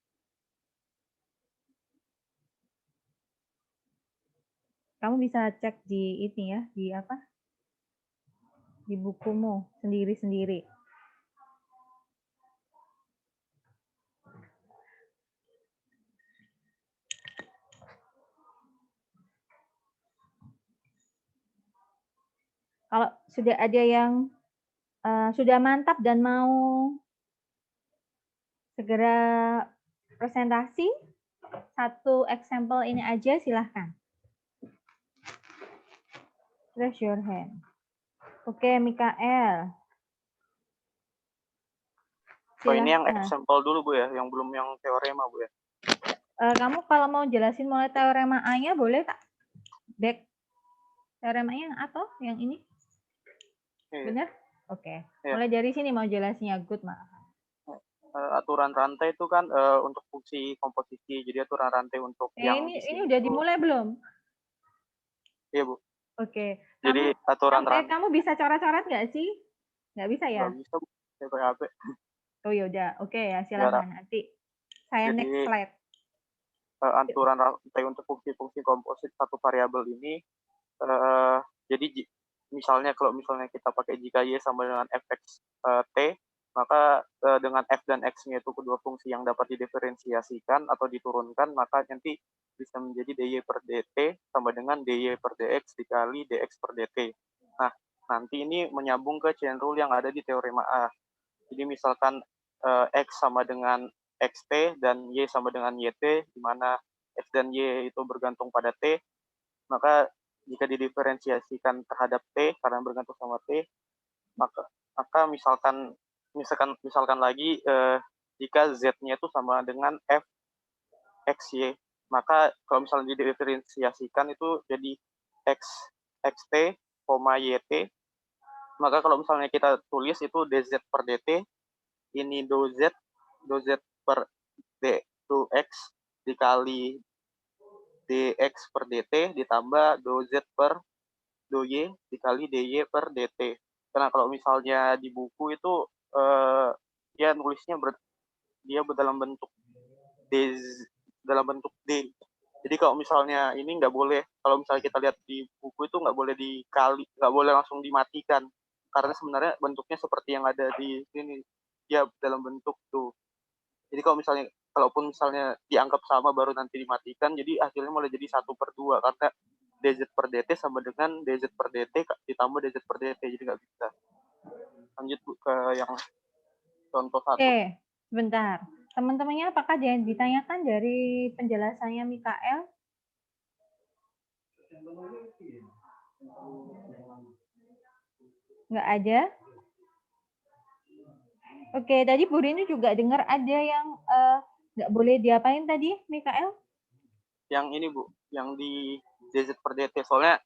Kamu bisa cek di ini ya, di apa? Di bukumu sendiri-sendiri. Kalau sudah ada yang sudah mantap dan mau segera presentasi, satu example ini aja silahkan. Raise your hand. Oke, Mikael. Oh, ini yang example dulu Bu ya, yang belum yang teorema Bu ya. Kamu kalau mau jelasin mulai teorema A-nya boleh tak? Back teoremanya yang A atau yang ini? Benar? Oke. Mulai dari sini mau jelasinnya, good maaf. Aturan rantai itu kan untuk fungsi komposisi, jadi aturan rantai untuk yang ini udah dimulai belum? Iya Bu. Oke. Jadi aturan rantai. Kamu bisa coret-coret nggak sih? Nggak bisa ya? Nggak bisa Bu, saya pakai HP. Oh yaudah, oke ya silakan nanti. Saya jadi, next slide. Aturan rantai untuk fungsi-fungsi komposit satu variabel ini, jadi misalnya kalau misalnya kita pakai jika y sama dengan fx t, maka dengan f dan x-nya itu kedua fungsi yang dapat didiferensiasikan atau diturunkan, maka nanti bisa menjadi dy per dt sama dengan dy per dx dikali dx per dt. Nah, nanti ini menyambung ke chain rule yang ada di teorema A. Jadi misalkan x sama dengan xt dan y sama dengan yt, di mana x dan y itu bergantung pada t, maka jika didiferensiasikan terhadap t karena bergantung sama t, maka misalkan lagi jika z-nya itu sama dengan f xy, maka kalau misalnya didiferensiasikan itu jadi xt, yt, maka kalau misalnya kita tulis itu dz per dt, ini do z per dx dikali dx per dt ditambah do z per do y dikali dy per dt. Karena kalau misalnya di buku itu dia nulisnya dia dalam bentuk d. Jadi kalau misalnya ini nggak boleh, kalau misalnya kita lihat di buku itu nggak boleh dikali, nggak boleh langsung dimatikan, karena sebenarnya bentuknya seperti yang ada di sini, dia dalam bentuk tuh. Jadi kalaupun misalnya dianggap sama baru nanti dimatikan, jadi hasilnya mulai jadi 1/2 karena dz per dt sama dengan dz per dt ditambah dz per dt, jadi nggak bisa. Lanjut Bu ke yang contoh 1. Oke, sebentar. Teman-temannya apakah ada yang ditanyakan dari penjelasannya Mikael? Nggak ada? Oke, tadi Bu Rini juga dengar ada yang nggak boleh diapain tadi, Mikael? Yang ini Bu, yang di dz per dt, soalnya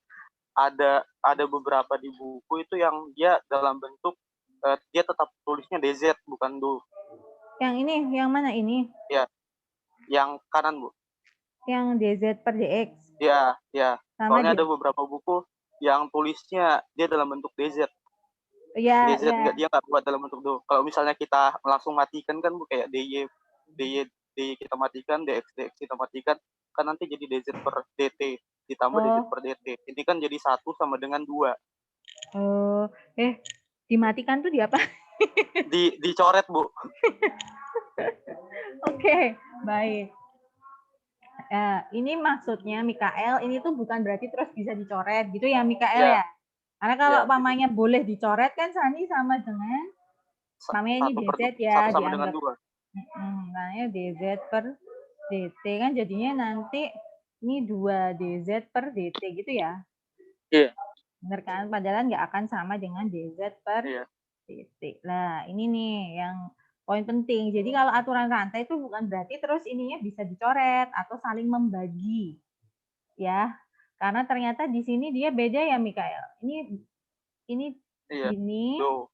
ada beberapa di buku itu yang dia dalam bentuk dia tetap tulisnya dz bukan do. Yang ini, yang mana ini? Ya, yang kanan Bu. Yang dz per dx? Ya. Sama soalnya ada beberapa buku yang tulisnya dia dalam bentuk dz. Ya, dz dia nggak buat dalam bentuk do. Kalau misalnya kita langsung matikan kan Bu, kayak dy kita matikan, dx kita matikan, kan nanti jadi dz per dt ditambah dz per dt. Ini kan jadi 1 sama dengan 2. Oh, dimatikan tuh di apa? Dicoret Bu. Oke, baik. Ini maksudnya Mikael, ini tuh bukan berarti terus bisa dicoret gitu ya Mikael ya? Karena kalau pamannya boleh dicoret kan Sani sama dengan namanya ini dz ya, sama dianggap. Dengan 2. Namanya dz per dt kan jadinya nanti ini 2 dz per dt gitu ya? Iya. Bener kan? Padahal nggak akan sama dengan dz per titik. Nah, ini nih yang poin penting. Jadi kalau aturan rantai itu bukan berarti terus ininya bisa dicoret atau saling membagi. Ya. Karena ternyata di sini dia beda ya, Mikael. Ini Iya. ini Do.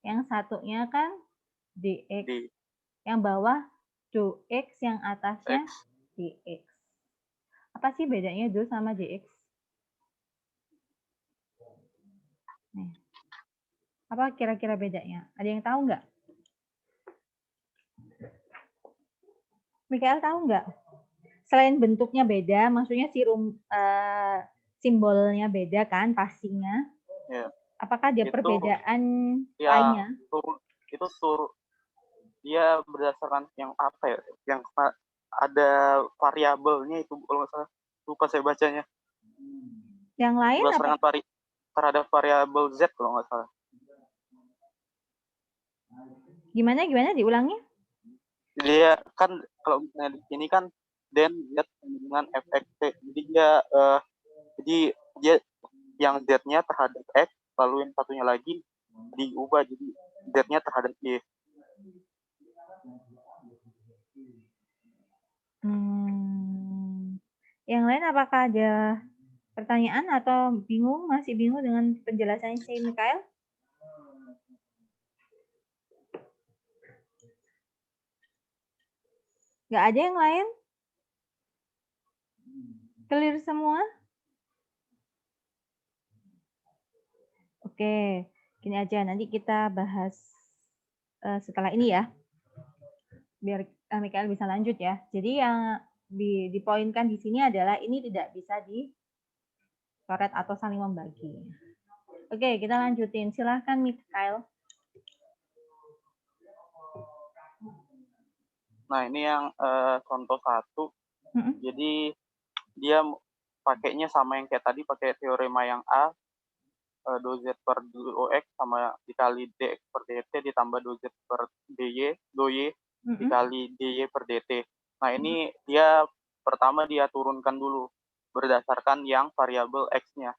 yang satunya kan dx. D. Yang bawah do x, yang atasnya X. dx. Apa sih bedanya do sama dx? Nih. Apa kira-kira bedanya? Ada yang tahu nggak? Mikael tahu nggak? Selain bentuknya beda, maksudnya simbolnya beda kan pastinya. Ya. Apakah dia Itu, perbedaan ya, lainnya? Dia berdasarkan yang apa ya? Yang ada variabelnya itu kalau nggak salah. Lupa saya bacanya. Yang lain berdasarkan apa? Terhadap variabel Z kalau nggak salah. Gimana diulangi? Dia kan kalau misalnya di sini kan dan Z dengan fxt. Jadi dia yang Z-nya terhadap X, lalu yang satunya lagi diubah jadi Z-nya terhadap Y. Yang lain apakah ada pertanyaan atau masih bingung dengan penjelasannya si Mikael? Nggak ada yang lain? Clear semua? Oke, gini aja. Nanti kita bahas setelah ini ya. Biar Mikael bisa lanjut ya. Jadi yang dipoinkan di sini adalah ini tidak bisa dicoret atau saling membagi. Oke, kita lanjutin. Silahkan Mikael. Nah, ini yang contoh 1. Jadi dia pakainya sama yang kayak tadi, pakai teorema yang A, do Z per do X sama dikali dx per dt ditambah do Z per dy, do Y dikali dy per dt. Nah, ini dia pertama dia turunkan dulu berdasarkan yang variabel X-nya.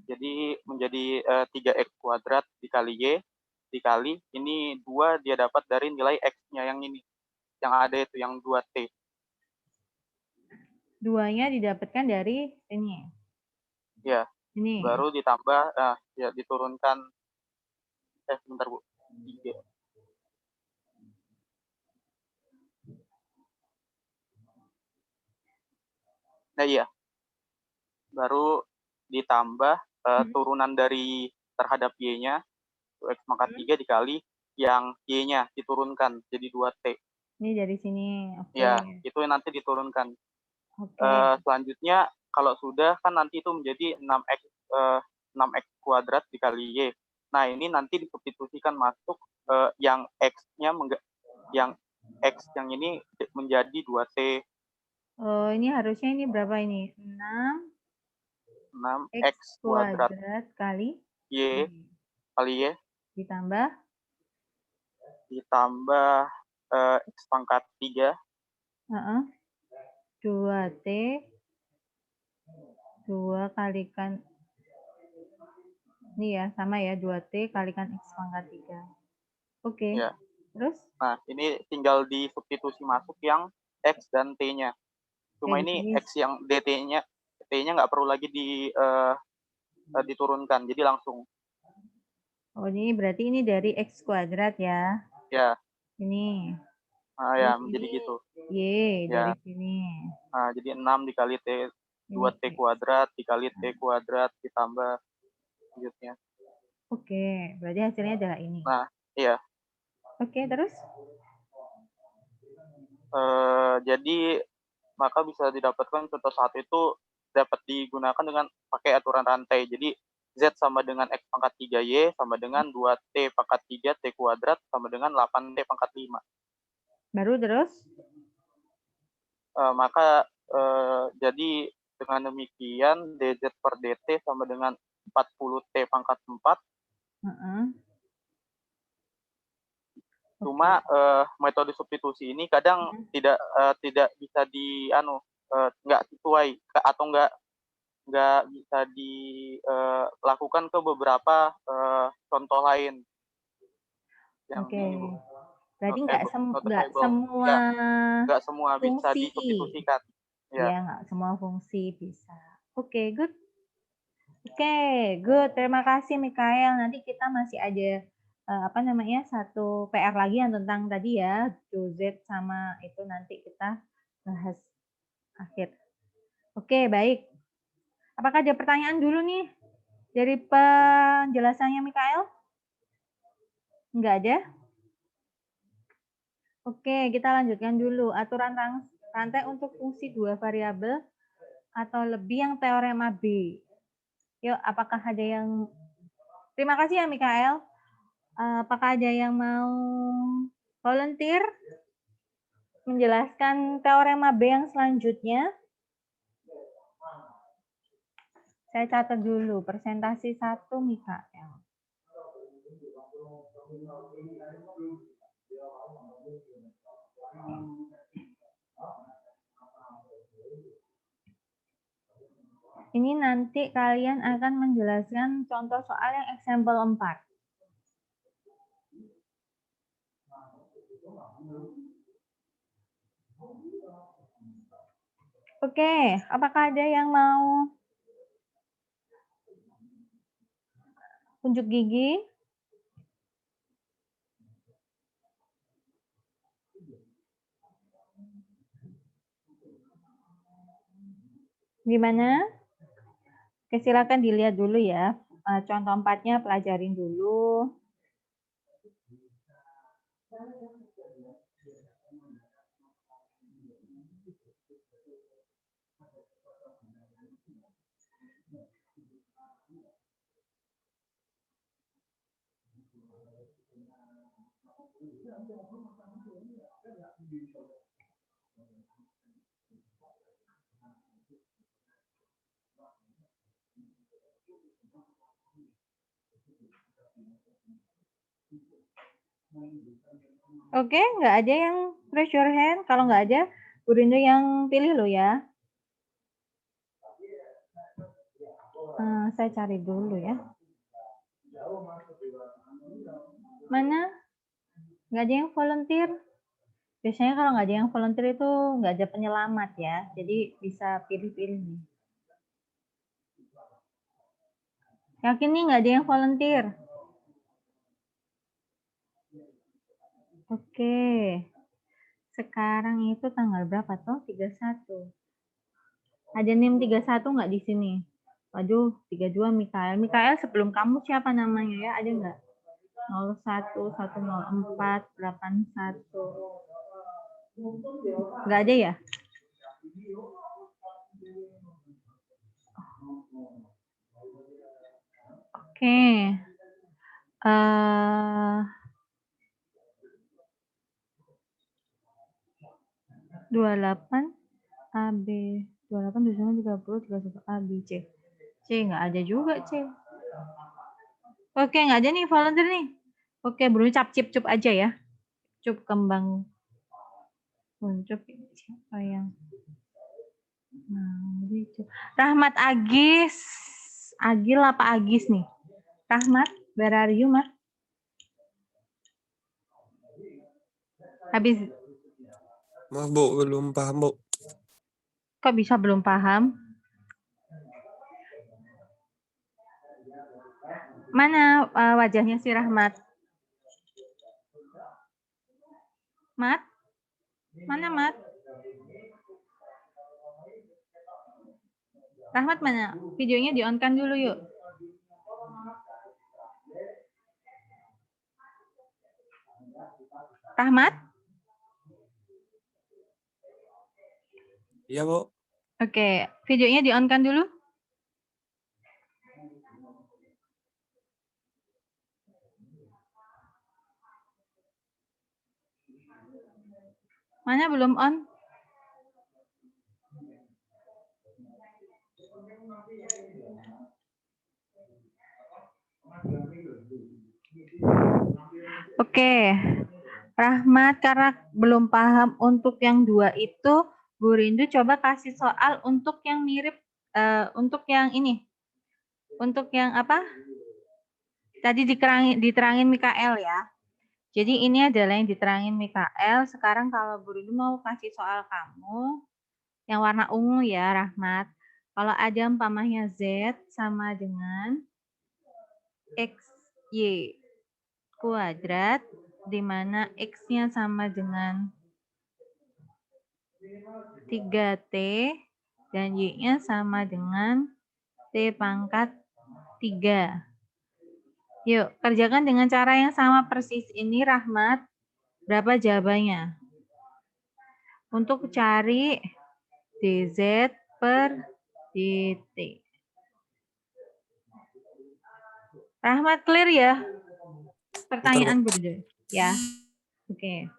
Jadi menjadi 3x kuadrat dikali Y dikali ini 2 dia dapat dari nilai X-nya yang ini. Yang ada itu yang 2T. 2-nya didapatkan dari ini. Ya. Ini. Baru ditambah, ya diturunkan. Sebentar Bu. 3. Nah iya. Baru ditambah turunan dari terhadap Y-nya. X pangkat 3 dikali yang Y-nya diturunkan jadi 2T. Ini dari sini. Oke. Ya, itu nanti diturunkan. Selanjutnya kalau sudah kan nanti itu menjadi 6x kuadrat dikali Y. Nah, ini nanti disubstitusikan masuk yang X-nya yang X yang ini menjadi 2T. Oh, ini harusnya ini berapa ini? 6x kuadrat kali Y kali Y ditambah X pangkat 3. 2T 2 kalikan ini ya, sama ya, 2T kalikan X pangkat 3. Oke. Ya. Terus? Nah, ini tinggal disubstitusi masuk yang X dan T-nya. Cuma ini X yang DT-nya, T-nya nggak perlu lagi diturunkan, jadi langsung. Oh, ini berarti ini dari X kuadrat ya? Ya. Ini. Ya, menjadi gitu. Y dari sini. Nah, jadi 6 dikali T, 2T kuadrat dikali T kuadrat ditambah selanjutnya. Oke, berarti hasilnya adalah ini. Nah, iya. Oke, terus? Jadi, maka bisa didapatkan contoh 1 itu dapat digunakan dengan pakai aturan rantai. Jadi, Z sama dengan X pangkat 3Y sama dengan 2T pangkat 3 T kuadrat sama dengan 8T pangkat 5. Baru terus? Maka jadi dengan demikian dz per dt sama dengan 40T pangkat 4. Cuma metode substitusi ini kadang tidak bisa nggak sesuai atau nggak bisa dilakukan ke beberapa contoh lain. Oke. Berarti nggak semua bisa fungsi. disubstitusikan. Ya, nggak semua fungsi bisa. Oke, good. Oke, good. Terima kasih, Mikael. Nanti kita masih ada satu PR lagi yang tentang tadi ya, Joseph sama itu nanti kita bahas akhir. Oke, baik. Apakah ada pertanyaan dulu nih dari penjelasannya Mikael? Enggak ada? Oke, kita lanjutkan dulu. Aturan rantai untuk fungsi dua variabel atau lebih yang teorema B. Yuk, apakah ada yang... Terima kasih ya, Mikael. Apakah ada yang mau volunteer menjelaskan teorema B yang selanjutnya? Saya catat dulu, presentasi 1 Mikael. Ini nanti kalian akan menjelaskan contoh soal yang example 4. Oke, apakah ada yang mau unjuk gigi? Gimana? Oke, silakan dilihat dulu ya. Contoh 4-nya pelajarin dulu. Oke, nggak ada yang raise your hand. Kalau nggak ada, Bu Rindu yang pilih lo ya. Saya cari dulu ya. Mana? Nggak ada yang volunteer. Biasanya kalau nggak ada yang volunteer itu nggak ada penyelamat ya. Jadi bisa pilih-pilih nih. Yakin nih nggak ada yang volunteer? Oke. Sekarang itu tanggal berapa toh? 31. Ada NIM 31 nggak di sini? Waduh, 32 Mikael. Mikael sebelum kamu siapa namanya ya? Ada nggak? 01 104 81. Nggak ada ya? Oke. 28 AB 28 29 30 31 A B C. C nggak ada juga C. Oke, nggak ada nih volunteer nih. Oke, Bruno cap cip cup aja ya. Cup kembang muncul siapa yang Rahmat Agis. Agil apa Agis nih? Rahmat, where are you, Mar? Habis. Maaf, Bu, belum paham, Bu. Kok bisa belum paham? Mana wajahnya si Rahmat? Mat? Mana Mat? Rahmat mana? Videonya di-on-kan dulu yuk. Rahmat? Iya, Bu. Oke, videonya di-on-kan dulu. Mana belum on? Oke, Rahmat karena belum paham untuk yang 2 itu, Bu Rindu coba kasih soal untuk yang mirip, untuk yang ini. Untuk yang apa? Tadi diterangin Mikael ya. Jadi ini adalah yang diterangin Mikael. Sekarang kalau Bu Rindu mau kasih soal kamu, yang warna ungu ya, Rahmat. Kalau ada umpamanya Z sama dengan XY kuadrat, di mana X-nya sama dengan 3T, dan Y-nya sama dengan T pangkat 3. Yuk, kerjakan dengan cara yang sama persis ini, Rahmat. Berapa jawabannya? Untuk cari DZ per DT. Rahmat clear ya? Pertanyaan berdua. Ya. Oke.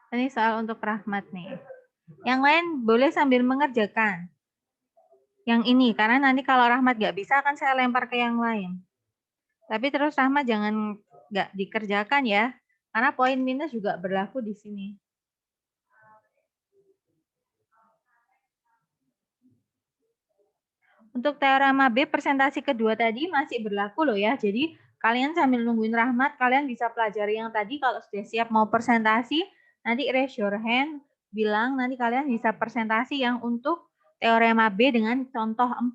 Ini soal untuk Rahmat nih. Yang lain boleh sambil mengerjakan. Yang ini, karena nanti kalau Rahmat nggak bisa, akan saya lempar ke yang lain. Tapi terus Rahmat jangan nggak dikerjakan ya, karena poin minus juga berlaku di sini. Untuk teorema B, presentasi kedua tadi masih berlaku loh ya. Jadi kalian sambil nungguin Rahmat, kalian bisa pelajari yang tadi. Kalau sudah siap mau presentasi, nanti raise your hand, bilang nanti kalian bisa presentasi yang untuk teorema B dengan contoh 4.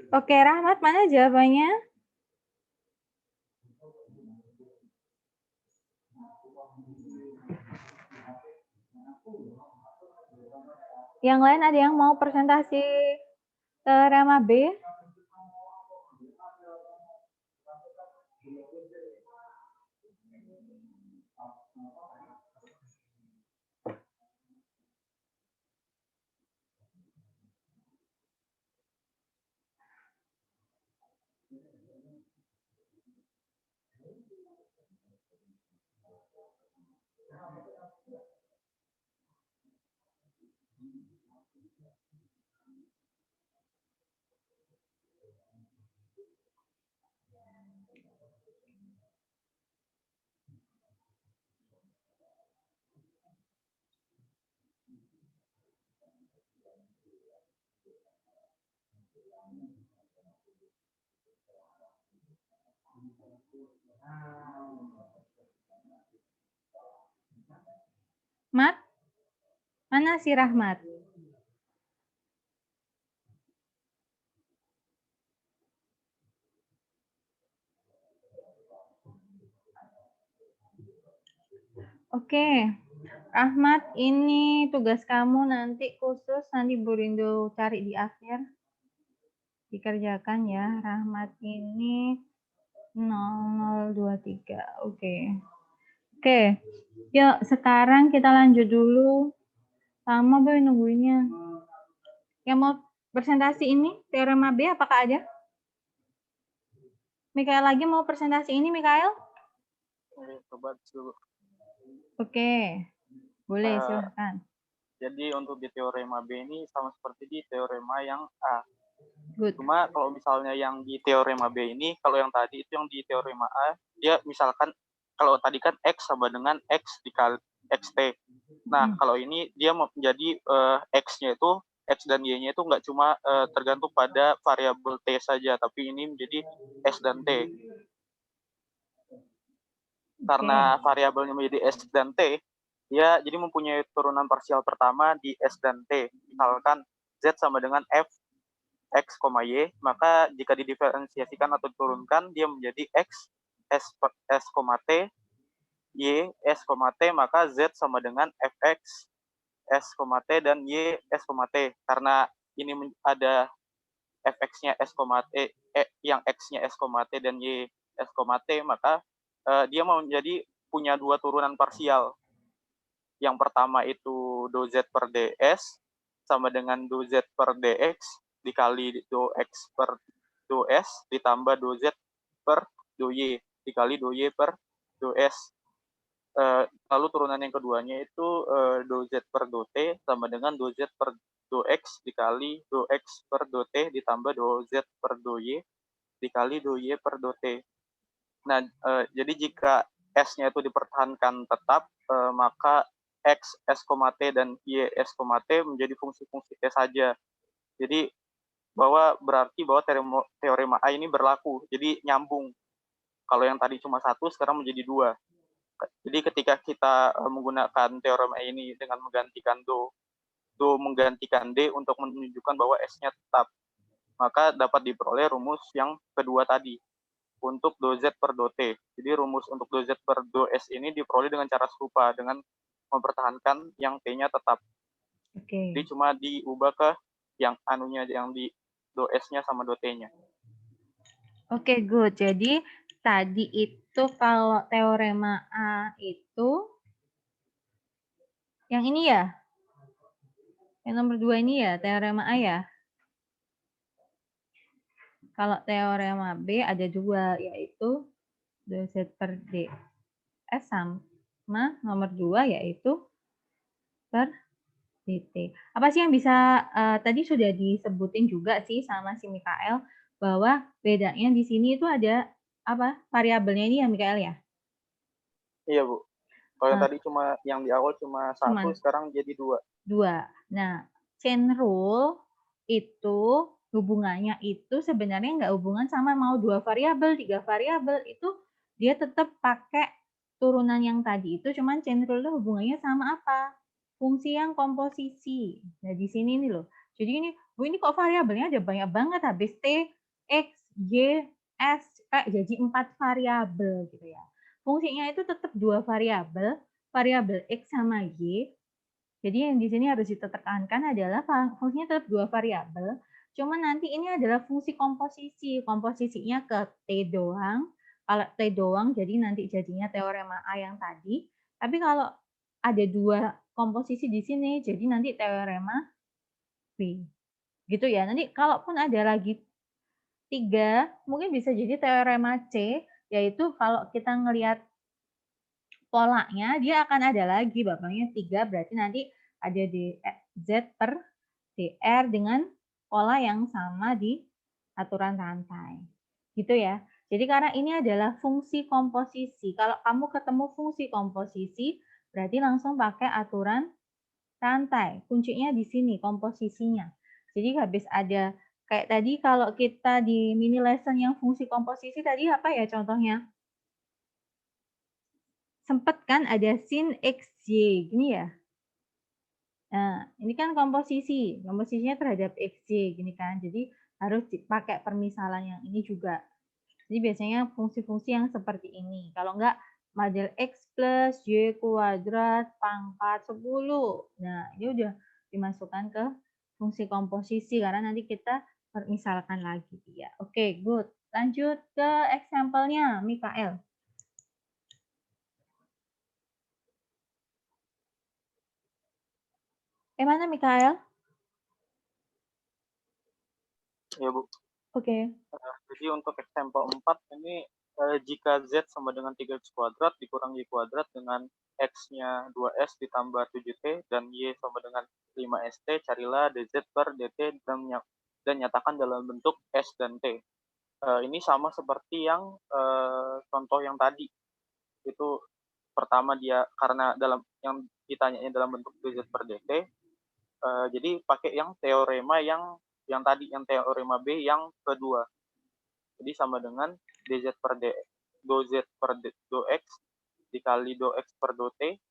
Oke, Rahmat, mana jawabannya? Yang lain ada yang mau presentasi teorema B? Mat? Mana si Rahmat? Oke, Rahmat, ini tugas kamu nanti khusus, nanti Bu Rindu cari di akhir. Dikerjakan ya, Rahmat ini 0023. Oke. Oke, yuk sekarang kita lanjut dulu. Lama Boy nungguinnya. Yang mau presentasi ini, teorema B, apakah ada? Mikael lagi mau presentasi ini, Mikael? Coba dulu. Oke, boleh silahkan. Jadi untuk di teorema B ini sama seperti di teorema yang A. Good. Cuma kalau misalnya yang di teorema B ini, kalau yang tadi itu yang di teorema A, dia misalkan kalau tadi kan X sama dengan X dikali XT. Nah, kalau ini dia menjadi X-nya itu, X dan Y-nya itu nggak cuma tergantung pada variabel T saja, tapi ini menjadi S dan T. karena variabelnya menjadi S dan T, dia jadi mempunyai turunan parsial pertama di S dan T. Misalkan Z sama dengan F X, Y, maka jika didiferensiasikan atau diturunkan, dia menjadi X, S, T, Y, S, T, maka Z sama dengan Fx, S, T, dan Y, S, T. Karena ini ada Fx-nya S, T, yang X-nya S, T, dan Y, S, T, maka dia menjadi punya dua turunan parsial. Yang pertama itu do Z per ds sama dengan do Z per dx dikali do x per do s ditambah do z per do y dikali do y per do s. Lalu turunan yang keduanya itu do z per do t sama dengan do z per do x dikali do x per do t ditambah do z per do y dikali do y per do t. Nah, jadi jika s-nya itu dipertahankan tetap, maka x, s, t, dan y, s, t menjadi fungsi-fungsi t saja. Jadi berarti bahwa teorema A ini berlaku, jadi nyambung. Kalau yang tadi cuma satu, sekarang menjadi dua. Jadi ketika kita menggunakan teorema A ini dengan menggantikan do menggantikan D untuk menunjukkan bahwa S-nya tetap, maka dapat diperoleh rumus yang kedua tadi untuk do Z per do T. Jadi rumus untuk do Z per do S ini diperoleh dengan cara serupa, dengan mempertahankan yang T-nya tetap. Jadi cuma diubah ke yang anunya, yang di do S-nya sama do T-nya. Oke, good. Jadi tadi itu kalau teorema A itu yang ini ya? Yang nomor 2 ini ya, teorema A ya? Kalau teorema B ada dua, yaitu do Z per ds sama nomor 2 yaitu per dt. Apa sih yang bisa tadi sudah disebutin juga sih sama si Mikael bahwa bedanya di sini itu ada apa variabelnya ini ya Mikael ya? Iya Bu. Kalau yang tadi cuma yang di awal cuma satu, sekarang jadi dua. Dua. Nah, chain rule itu hubungannya itu sebenarnya nggak hubungan sama mau 2 variabel, 3 variabel, itu dia tetap pakai turunan yang tadi itu, cuman chain rule itu hubungannya sama apa? Fungsi yang komposisi. Nah, di sini nih loh. Jadi ini, Bu, ini kok variabelnya ada banyak banget, habis T, X, Y, S, jadi 4 variabel gitu ya. Fungsinya itu tetap 2 variabel, variabel X sama Y. Jadi yang di sini harus ditekankan adalah fungsinya tetap 2 variabel, cuman nanti ini adalah fungsi komposisi. Komposisinya ke T doang. Kalau T doang, jadi nanti jadinya teorema A yang tadi. Tapi kalau ada 2 komposisi di sini, jadi nanti teorema B. Gitu ya. Nanti kalaupun ada lagi 3, mungkin bisa jadi teorema C, yaitu kalau kita ngelihat polanya, dia akan ada lagi babangnya 3, berarti nanti ada Z per dr dengan pola yang sama di aturan rantai. Gitu ya. Jadi karena ini adalah fungsi komposisi. Kalau kamu ketemu fungsi komposisi, berarti langsung pakai aturan rantai. Kuncinya di sini, komposisinya. Jadi habis ada, kayak tadi kalau kita di mini lesson yang fungsi komposisi tadi apa ya contohnya? Sempat kan ada sin XY, gini ya. Nah, ini kan komposisinya terhadap XY, gini kan. Jadi harus dipakai permisalan yang ini juga. Jadi biasanya fungsi-fungsi yang seperti ini. Kalau enggak, model X plus Y kuadrat pangkat 10. Nah, ini udah dimasukkan ke fungsi komposisi, karena nanti kita permisalkan lagi ya. Oke, good. Lanjut ke example-nya, Mikael. Mana Mikael? Ya Bu. Oke. Jadi untuk example 4 ini jika Z sama dengan 3X kuadrat dikurang Y kuadrat dengan X-nya 2S ditambah 7T dan Y sama dengan 5ST, carilah DZ per DT dan nyatakan dalam bentuk S dan T. Ini sama seperti yang contoh yang tadi. Itu pertama dia karena dalam yang ditanyanya dalam bentuk DZ per DT, jadi pakai yang teorema yang tadi, yang teorema B yang kedua. Jadi sama dengan dz per d, do z per do x dikali do X per do T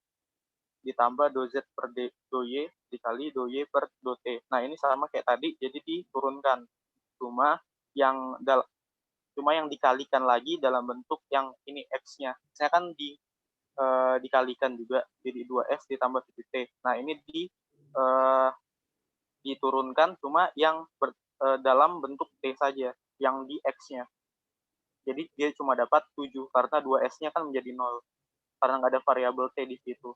ditambah do Z per do Y dikali do Y per do T. Nah, ini sama kayak tadi, jadi diturunkan. Cuma yang dikalikan lagi dalam bentuk yang ini X-nya. Saya kan dikalikan juga, jadi 2X ditambah 7T. Nah, ini diturunkan, cuma yang dalam bentuk T saja, yang di X-nya. Jadi dia cuma dapat 7, karena 2S-nya kan menjadi 0. Karena nggak ada variabel T di situ.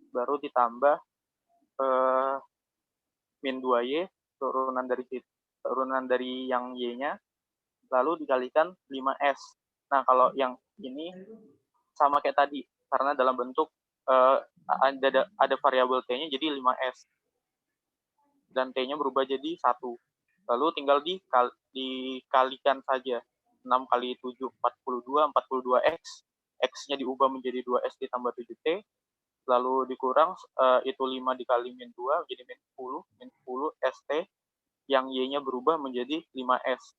Baru ditambah min 2Y, turunan dari yang Y-nya, lalu dikalikan 5S. Nah, kalau yang ini sama kayak tadi, karena dalam bentuk ada variabel T-nya, jadi 5S. Dan T-nya berubah jadi 1. Lalu tinggal dikalikan saja. 6 kali 7, 42, 42X. X-nya diubah menjadi 2S ditambah 7T. Lalu dikurang, itu 5 dikali min 2, jadi min 10 ST. Yang Y-nya berubah menjadi 5S.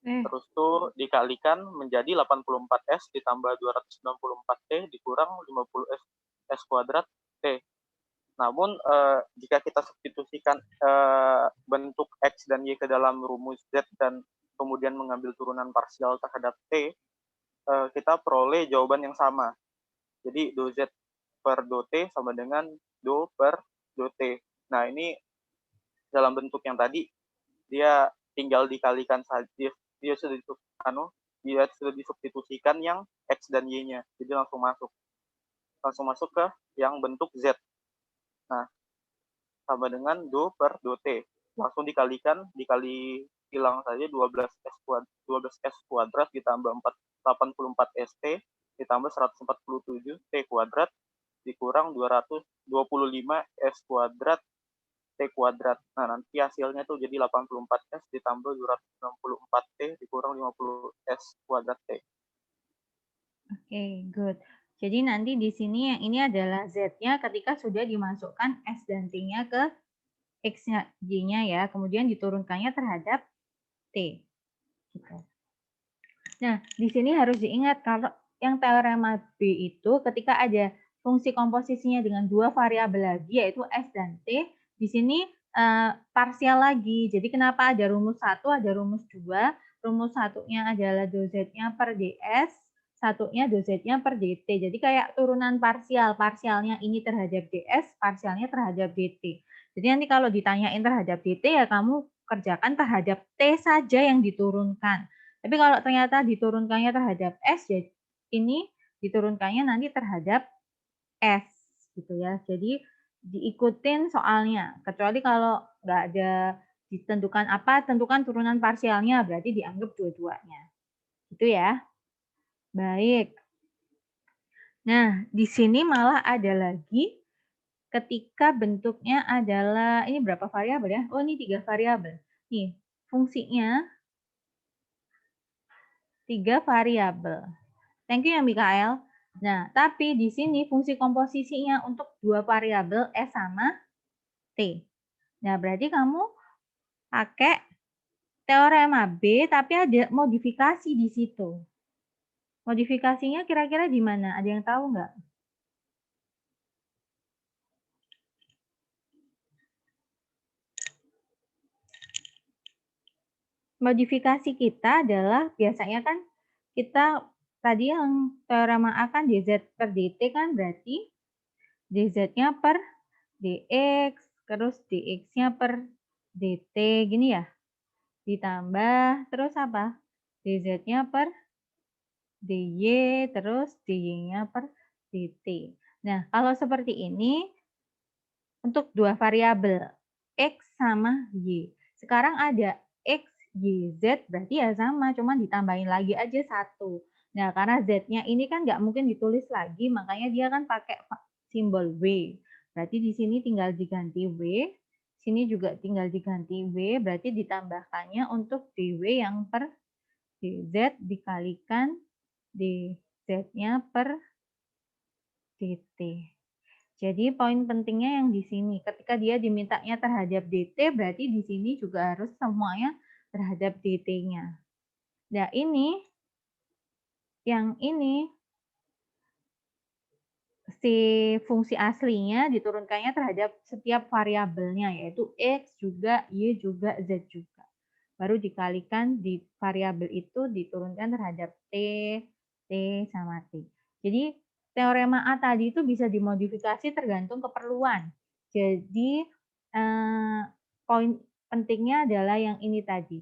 Terus tuh dikalikan menjadi 84S ditambah 294T dikurang 50S kuadrat T. Namun jika kita substitusikan bentuk X dan Y ke dalam rumus Z dan kemudian mengambil turunan parsial terhadap T, kita peroleh jawaban yang sama. Jadi do Z per do T sama dengan do per do T. Nah, ini dalam bentuk yang tadi, dia tinggal dikalikan saja. Dia sudah disubstitusikan yang X dan Y-nya. Jadi langsung masuk ke yang bentuk Z. Nah, sama dengan do per do T. Langsung dikali hilang saja 12S kuadrat ditambah 84ST ditambah 147 T kuadrat dikurang 225S kuadrat T kuadrat. Nah, nanti hasilnya tuh jadi 84S ditambah 264T dikurang 50S kuadrat T. Oke, good. Jadi nanti di sini yang ini adalah Z-nya ketika sudah dimasukkan S dan T-nya ke X-nya, Y-nya ya, kemudian diturunkannya terhadap T. Gitu. Nah, di sini harus diingat kalau yang teorema B itu ketika ada fungsi komposisinya dengan dua variabel lagi, yaitu S dan T, di sini parsial lagi. Jadi kenapa ada rumus 1, ada rumus 2. Rumus satunya adalah do Z-nya per DS, satunya do Z-nya per DT. Jadi kayak turunan parsial. Parsialnya ini terhadap DS, parsialnya terhadap DT. Jadi nanti kalau ditanyain terhadap DT, ya kamu kerjakan terhadap T saja yang diturunkan. Tapi kalau ternyata diturunkannya terhadap S, ya ini diturunkannya nanti terhadap S. Gitu ya. Jadi diikutin soalnya. Kecuali kalau nggak ada ditentukan apa, tentukan turunan parsialnya, berarti dianggap dua-duanya. Gitu ya. Baik. Nah, di sini malah ada lagi ketika bentuknya adalah, ini berapa variabel ya? Oh, ini 3 variabel. Nih, fungsinya 3 variabel. Thank you ya, Mikael. Nah, tapi di sini fungsi komposisinya untuk 2 variabel S sama T. Nah, berarti kamu pakai teorema B, tapi ada modifikasi di situ. Modifikasinya kira-kira di mana? Ada yang tahu nggak? Modifikasi kita adalah biasanya kan kita tadi yang teorema A kan dz per dt kan berarti dz-nya per dx, terus dx-nya per dt gini ya. Ditambah terus apa? dz-nya per dy, terus dy-nya per dt. Nah, kalau seperti ini untuk 2 variabel x sama y. Sekarang ada x, y, z berarti ya sama, cuma ditambahin lagi aja 1. Nah, karena z-nya ini kan nggak mungkin ditulis lagi, makanya dia kan pakai simbol w. Berarti di sini tinggal diganti w, sini juga tinggal diganti w, berarti ditambahkannya untuk dw yang per dz dikalikan dz-nya per dt. Jadi poin pentingnya yang di sini, ketika dia dimintanya terhadap dt, berarti di sini juga harus semuanya terhadap dt-nya. Nah, ini yang ini si fungsi aslinya diturunkannya terhadap setiap variabelnya, yaitu X juga, Y juga, Z juga. Baru dikalikan di variabel itu diturunkan terhadap T, T sama T. Jadi teorema A tadi itu bisa dimodifikasi tergantung keperluan. Jadi poin pentingnya adalah yang ini tadi.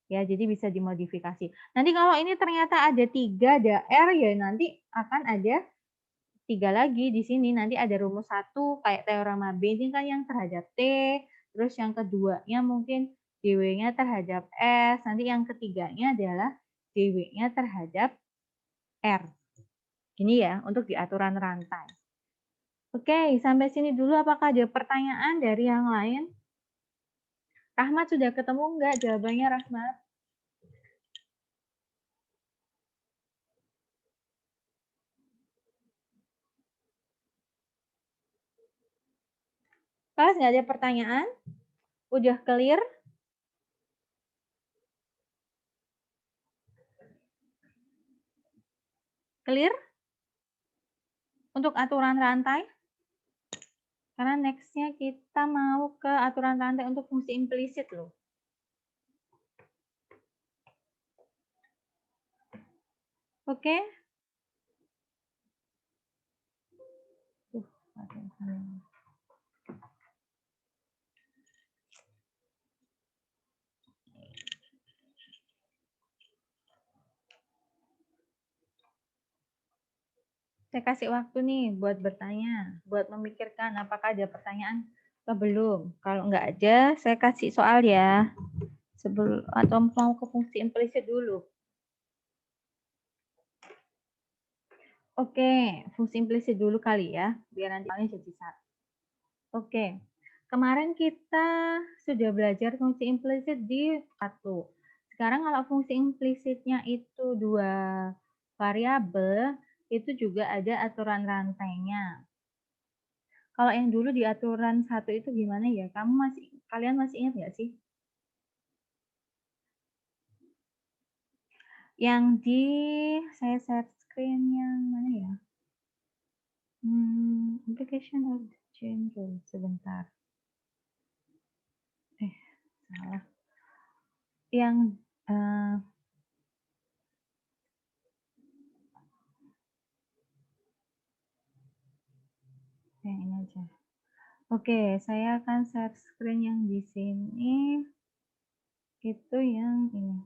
Ya, jadi bisa dimodifikasi. Nanti kalau ini ternyata ada 3, ada R, ya nanti akan ada 3 lagi di sini. Nanti ada rumus 1 kayak teorema B ini kan yang terhadap T, terus yang keduanya mungkin dw-nya terhadap S, nanti yang ketiganya adalah dw-nya terhadap R. Ini ya untuk di aturan rantai. Oke, sampai sini dulu. Apakah ada pertanyaan dari yang lain? Rahmat sudah ketemu enggak jawabannya, Rahmat? Kelas nggak ada pertanyaan? Udah clear? Clear? Untuk aturan rantai? Karena next-nya kita mau ke aturan rantai untuk fungsi implisit loh. Oke? Saya kasih waktu nih buat bertanya, buat memikirkan apakah ada pertanyaan atau belum. Kalau nggak ada, saya kasih soal ya. Sebelum atau mau ke fungsi implisit dulu. Oke, fungsi implisit dulu kali ya, biar nanti jadi satu. Oke, kemarin kita sudah belajar fungsi implisit di 1. Sekarang kalau fungsi implisitnya itu 2 variabel, itu juga ada aturan rantainya. Kalau yang dulu di aturan 1 itu gimana ya? Kalian masih ingat nggak sih? Yang di saya share screen yang mana ya? Application of the chain rule. Sebentar. Salah. Yang yang ini aja. Oke, saya akan share screen yang di sini. Itu yang ini.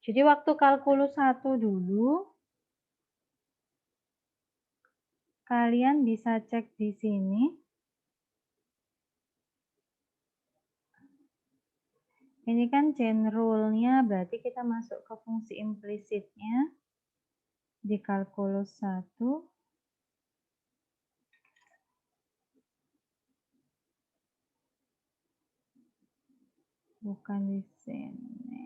Jadi waktu kalkulus 1 dulu, kalian bisa cek di sini. Ini kan chain rule-nya, berarti kita masuk ke fungsi implisitnya di kalkulus 1. Bukan di sini.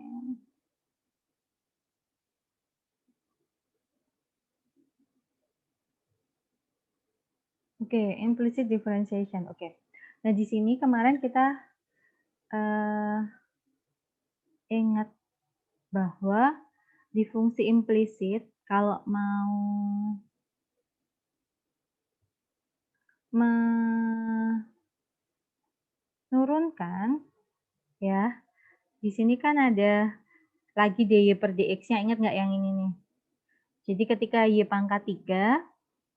Oke, implicit differentiation. Oke. Nah, di sini kemarin kita ingat bahwa di fungsi implisit kalau mau menurunkan ya, di sini kan ada lagi dy per dx-nya, ingat nggak yang ini nih? Jadi ketika y pangkat 3,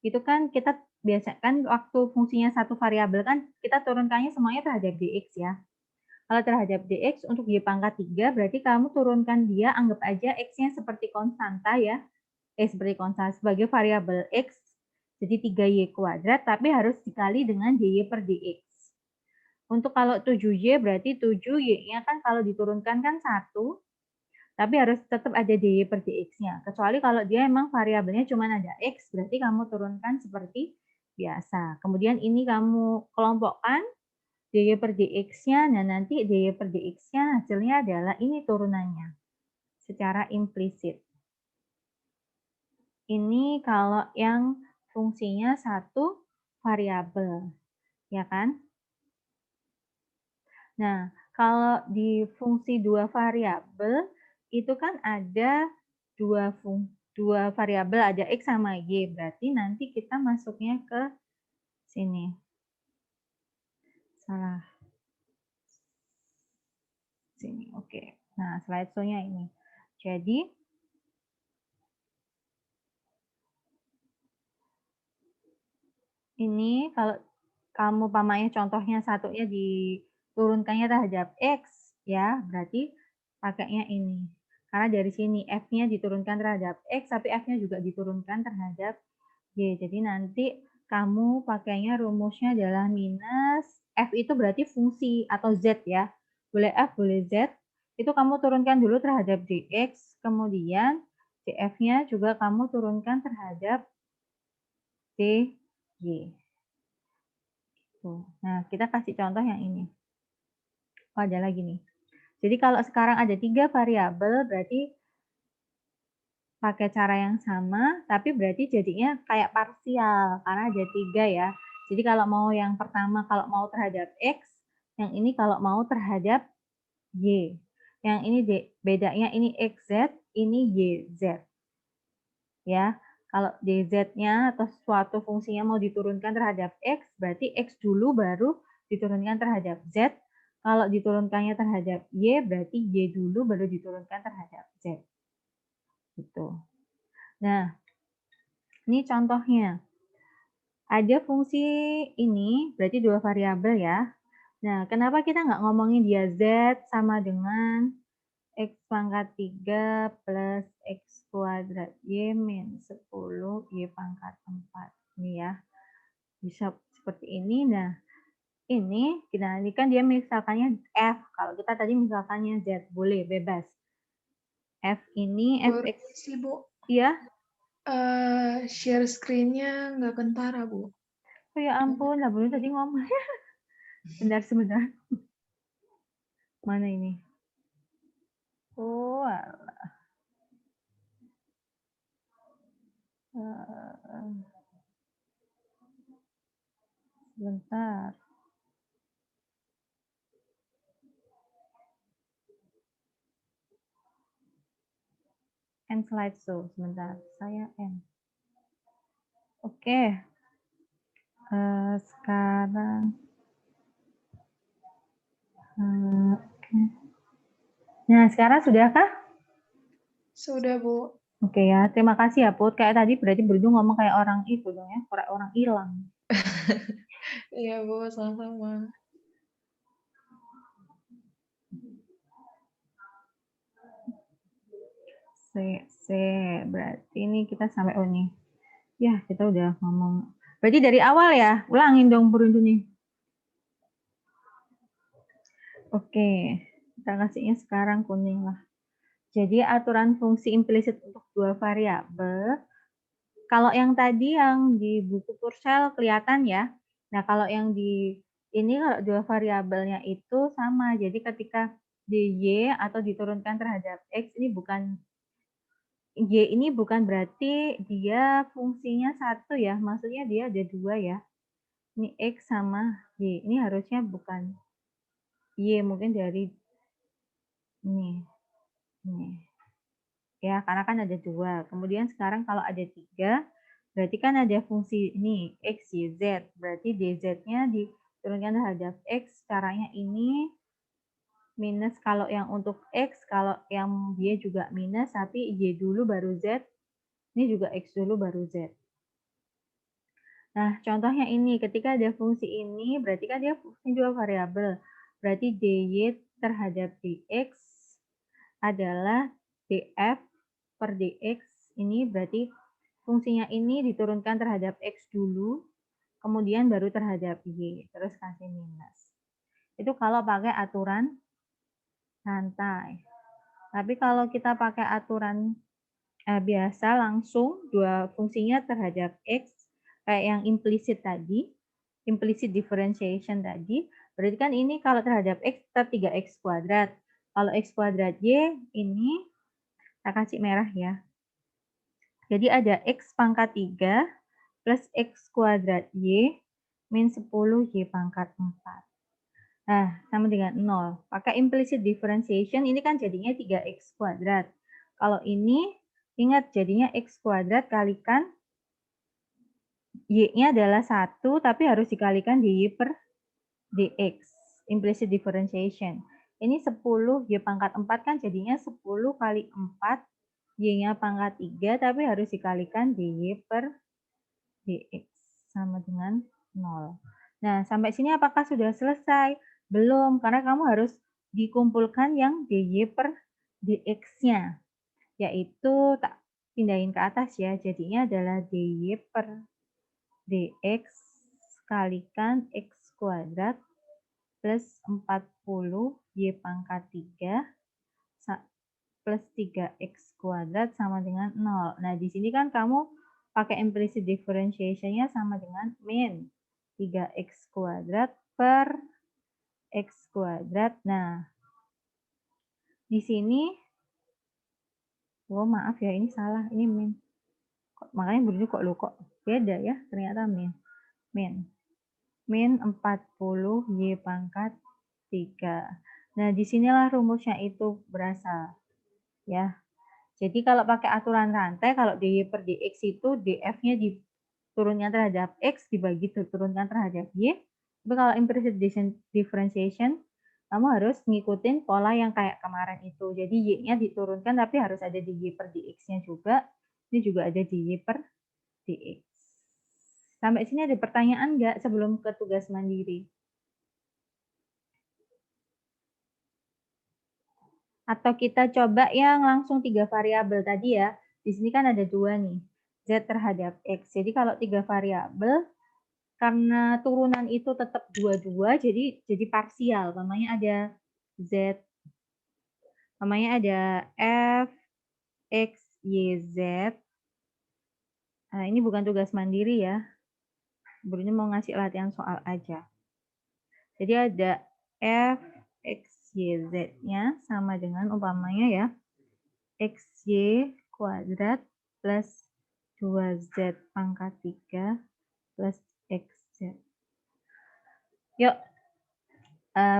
itu kan kita biasakan waktu fungsinya satu variabel kan kita turunkannya semuanya terhadap dx ya. Kalau terhadap dx untuk y pangkat 3 berarti kamu turunkan dia, anggap aja x-nya seperti konstanta ya. Seperti konstanta sebagai variabel x. Jadi 3y kuadrat tapi harus dikali dengan dy per dx. Untuk kalau 7y berarti 7y-nya kan kalau diturunkan kan 1, tapi harus tetap ada dy per dx-nya. Kecuali kalau dia emang variabelnya cuma ada x, berarti kamu turunkan seperti biasa. Kemudian ini kamu kelompokkan dy per dx-nya, nah nanti dy per dx-nya hasilnya adalah ini turunannya secara implisit. Ini kalau yang fungsinya satu variabel, ya kan? Nah, kalau di fungsi 2 variabel, itu kan ada dua variabel ada X sama Y. Berarti nanti kita masuknya ke sini. Salah. Sini, oke. Nah, slideshow-nya ini. Jadi, ini kalau kamu pamannya contohnya satunya diturunkannya terhadap X, ya, berarti pakainya ini. Karena dari sini F-nya diturunkan terhadap X, tapi F-nya juga diturunkan terhadap Y. Jadi nanti kamu pakainya rumusnya adalah minus, F itu berarti fungsi atau Z ya. Boleh F, boleh Z. Itu kamu turunkan dulu terhadap dx, kemudian df-nya juga kamu turunkan terhadap dy. Nah, kita kasih contoh yang ini. Oh, ada lagi nih. Jadi kalau sekarang ada 3 variabel, berarti pakai cara yang sama, tapi berarti jadinya kayak parsial, karena ada 3 ya. Jadi kalau mau yang pertama, kalau mau terhadap X, yang ini kalau mau terhadap Y. Yang ini bedanya ini XZ, ini YZ. Ya, kalau DZ-nya atau suatu fungsinya mau diturunkan terhadap X, berarti X dulu baru diturunkan terhadap Z. Kalau diturunkannya terhadap Y, berarti Y dulu baru diturunkan terhadap Z. Gitu. Nah, ini contohnya. Ada fungsi ini, berarti 2 variabel ya. Nah, kenapa kita nggak ngomongin dia Z sama dengan X pangkat 3 plus X kuadrat Y min 10 Y pangkat 4. Ini ya, bisa seperti ini. Nah, ini kita kan dia misalkannya F. Kalau kita tadi misalkannya Z, boleh, bebas. F ini Fx. Sih, Bu. Iya? Share screen-nya nggak kentara, Bu. Oh ya ampun, lah belum tadi ngomong. Sebentar. Mana ini? Oh, alah. Sebentar. End slideshow, sebentar. Saya end. Oke. Sekarang. Nah, sekarang sudahkah? Sudah, Bu. Oke ya, terima kasih ya Put. Kayak tadi berarti Berdu ngomong kayak orang itu dong ya, kayak orang hilang. Iya, Bu, sama-sama. Berarti ini kita sampai nih. Ya, kita udah ngomong. Berarti dari awal ya, ulangin dong Berdu nih. Oke, kita kasihnya sekarang kuning lah. Jadi aturan fungsi implisit untuk 2 variabel. Kalau yang tadi yang di buku Purcell kelihatan ya. Nah, kalau yang di ini kalau 2 variabelnya itu sama. Jadi ketika dy atau diturunkan terhadap x ini bukan y ini bukan berarti dia fungsinya 1 ya. Maksudnya dia ada 2 ya. Ini x sama y. Ini harusnya bukan y, mungkin dari ini. Ya, karena kan ada 2. Kemudian sekarang kalau ada 3, berarti kan ada fungsi ini, X, Y, Z. Berarti DZ-nya diturunkan terhadap X, caranya ini minus kalau yang untuk X, kalau yang Y juga minus, tapi Y dulu baru Z. Ini juga X dulu baru Z. Nah, contohnya ini, ketika ada fungsi ini, berarti kan dia fungsi 2 variabel. Berarti dy terhadap dx adalah df per dx. Ini berarti fungsinya ini diturunkan terhadap x dulu, kemudian baru terhadap y, terus kasih minus. Itu kalau pakai aturan santai. Tapi kalau kita pakai aturan biasa langsung 2 fungsinya terhadap x, kayak yang implisit tadi, implicit differentiation tadi, berarti kan ini kalau terhadap x tetap 3x kuadrat. Kalau x kuadrat y ini, saya kasih merah ya. Jadi ada x pangkat 3 plus x kuadrat y min 10 y pangkat 4. Nah, sama dengan 0. Pakai implicit differentiation, ini kan jadinya 3x kuadrat. Kalau ini Ingat, jadinya X kuadrat kalikan Y-nya adalah 1, tapi harus dikalikan dy per dx. Implicit differentiation. Ini 10, Y pangkat 4 kan jadinya 10 kali 4, Y-nya pangkat 3, tapi harus dikalikan dy per dx. Sama dengan 0. Nah, sampai sini apakah sudah selesai? Belum, karena kamu harus dikumpulkan yang dy per dx-nya. Yaitu, tak pindahin ke atas ya, jadinya adalah dy per dx kalikan x kuadrat plus 40 y pangkat 3 plus 3x kuadrat sama dengan 0. Nah, di sini kan kamu pakai implicit differentiation-nya sama dengan min 3x kuadrat per x kuadrat. Nah, di sini, oh maaf ya, ini salah, ini min. Makanya bunyinya kok beda ya, ternyata min. Min 40 y pangkat 3. Nah, disinilah rumusnya itu berasal. Ya. Jadi kalau pakai aturan rantai, kalau dy per dx itu df-nya diturunkan terhadap x dibagi diturunkan terhadap y. Tapi kalau implicit differentiation, kamu harus ngikutin pola yang kayak kemarin itu. Jadi y-nya diturunkan tapi harus ada dy per dx-nya juga. Ini juga ada dy per dx. Sampai sini ada pertanyaan nggak sebelum ke tugas mandiri? Atau kita coba yang langsung 3 variabel tadi ya. Di sini kan ada 2 nih, Z terhadap X. Jadi kalau 3 variabel, karena turunan itu tetap 2-2, jadi parsial. Namanya ada Z, namanya ada F, X, Y, Z. Nah, ini bukan tugas mandiri ya. Gurunya mau ngasih latihan soal aja. Jadi ada F, X, Y, Z-nya sama dengan umpamanya ya, XY kuadrat plus 2Z pangkat 3 plus XZ. Yuk,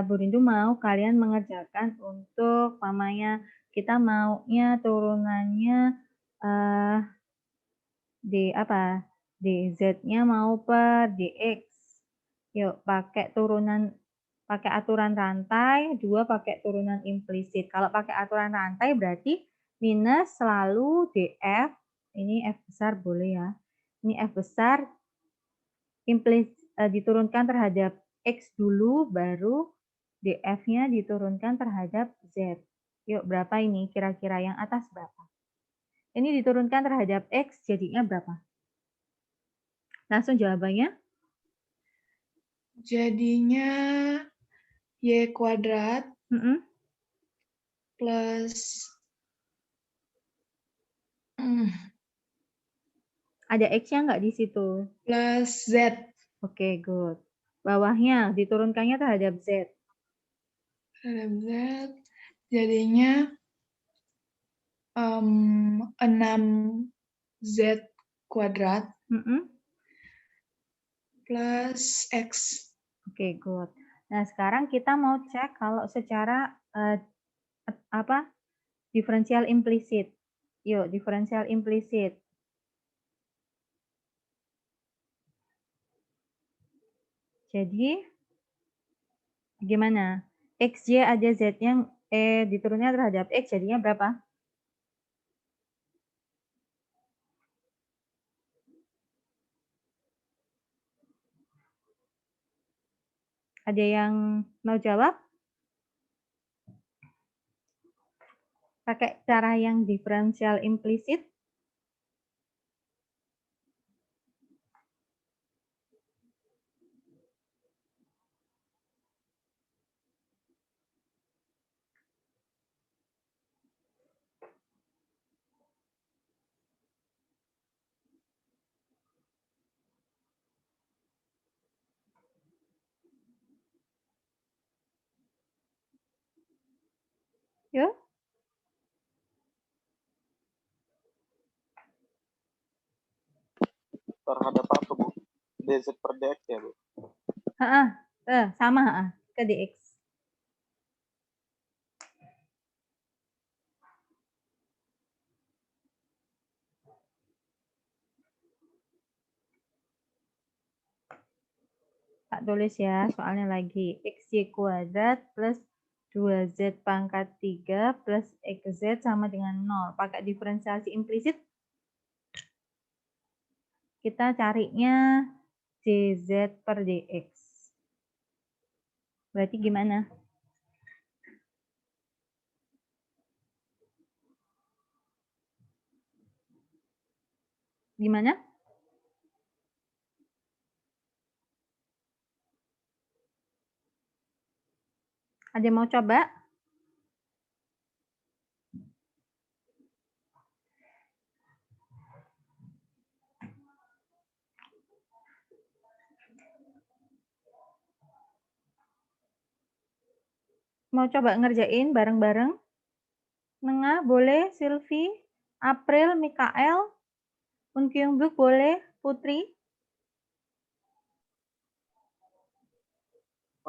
Bu Rindu mau kalian mengerjakan untuk umpamanya kita maunya turunannya DZ-nya mau per DX. Yuk, pakai aturan rantai, 2 pakai turunan implisit. Kalau pakai aturan rantai berarti minus selalu df, ini f besar boleh ya. Ini f besar diturunkan terhadap x dulu, baru df-nya diturunkan terhadap z. Yuk, berapa ini? Kira-kira yang atas berapa? Ini diturunkan terhadap x, jadinya berapa? Langsung jawabannya? Jadinya y kuadrat plus ada x-nya nggak di situ? Plus z. Oke, good. Bawahnya diturunkannya terhadap z. Terhadap z, jadinya 6z kuadrat plus x. Oke, good. Nah, sekarang kita mau cek kalau secara diferensial implisit. Yuk, diferensial implisit. Jadi, gimana? XY ada Z-nya, diturunnya terhadap X, jadinya berapa? Ada yang mau jawab? Pakai cara yang diferensial implisit? Yuk. Terhadap apa, Bu? DZ per DX ya, Bu? Sama ke DX. Tak tulis ya, soalnya lagi. XY kuadrat plus 2Z pangkat 3 plus XZ sama dengan 0. Pakai diferensiasi implisit. Kita carinya DZ per DX. Berarti gimana? Gimana? Ada yang mau coba? Mau coba ngerjain bareng-bareng? Nengah boleh, Silvi, April, Mikael, Unkyungbuk boleh, Putri.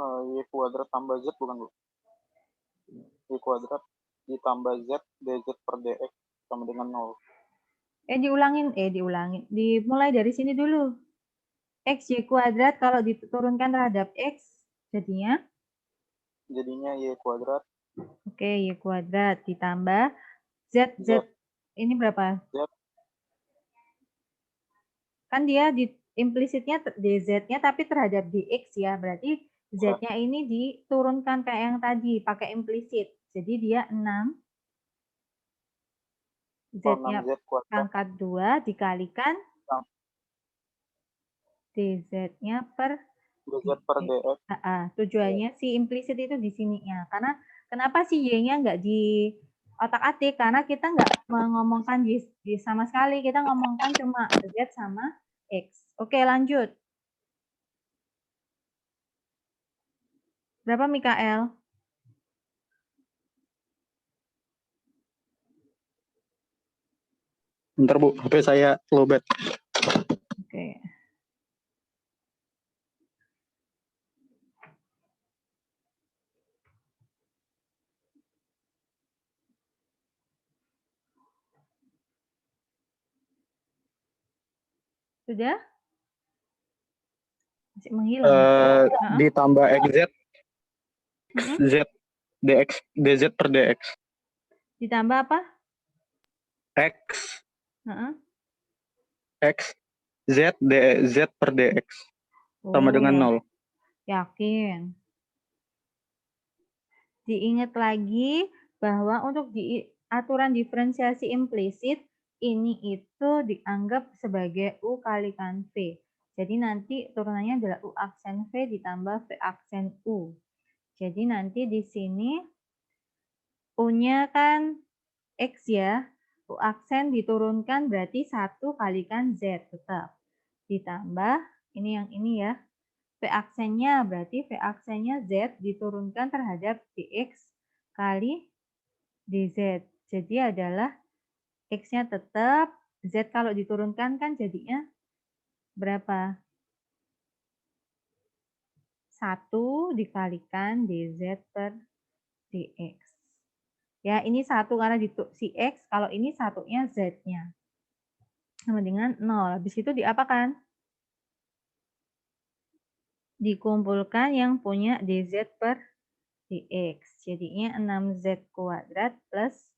Y kuadrat tambah Z bukan, Bu? Y kuadrat ditambah Z, DZ per DX sama dengan 0. Diulangin. Dimulai dari sini dulu. XY kuadrat kalau diturunkan terhadap X, jadinya? Jadinya Y kuadrat. Oke, Y kuadrat ditambah Z. Ini berapa? Z. Kan dia implisitnya DZ-nya tapi terhadap DX ya, berarti Z-nya ini diturunkan kayak yang tadi, pakai implisit. Jadi dia 6. Z-nya pangkat 2 dikalikan DZ-nya per DX. Tujuannya si implisit itu di sininya. Karena kenapa sih Y-nya nggak di otak-atik? Karena kita nggak mengomongkan di sama sekali. Kita ngomongkan cuma Z sama X. Oke, lanjut. Berapa, Mikael? Bentar, Bu. HP saya lowbat. Oke. Sudah? Masih menghilang. Ditambah XZ, Z, DX, DZ per DX. Ditambah apa? X, X, Z, DZ per DX. Sama dengan 0. Yakin. Diingat lagi bahwa untuk di aturan diferensiasi implisit, ini itu dianggap sebagai U kalikan V. Jadi nanti turunannya adalah U aksen V ditambah V aksen U. Jadi nanti di sini U-nya kan X ya. U aksen diturunkan berarti 1 kalikan Z tetap. Ditambah, ini yang ini ya. V aksennya berarti V aksennya Z diturunkan terhadap DX kali DZ. Jadi adalah X-nya tetap, Z kalau diturunkan kan jadinya berapa? 1 dikalikan DZ per DX. Ya, ini 1 karena si X, kalau ini satunya Z-nya. Sama dengan 0. Habis itu diapakan? Dikumpulkan yang punya DZ per DX. Jadinya 6Z kuadrat plus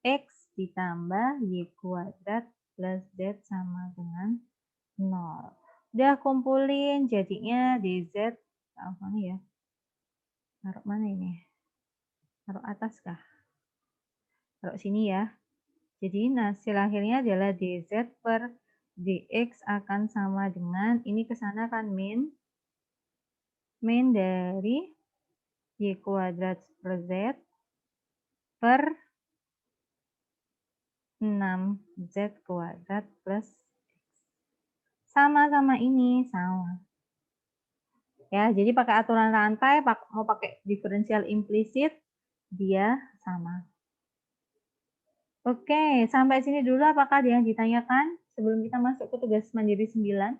X ditambah Y kuadrat plus Z sama dengan 0. Udah kumpulin jadinya DZ. Mana ya? Taruh mana ini? Taruh atas kah? Taruh sini ya. Jadi hasil akhirnya adalah DZ per DX akan sama dengan, ini ke sana kan min dari Y kuadrat per Z per 6Z kuadrat plus X. Sama-sama ini, sama. Ya, jadi pakai aturan rantai, mau pakai diferensial implisit, dia sama. Oke, sampai sini dulu apakah ada yang ditanyakan sebelum kita masuk ke tugas mandiri 9?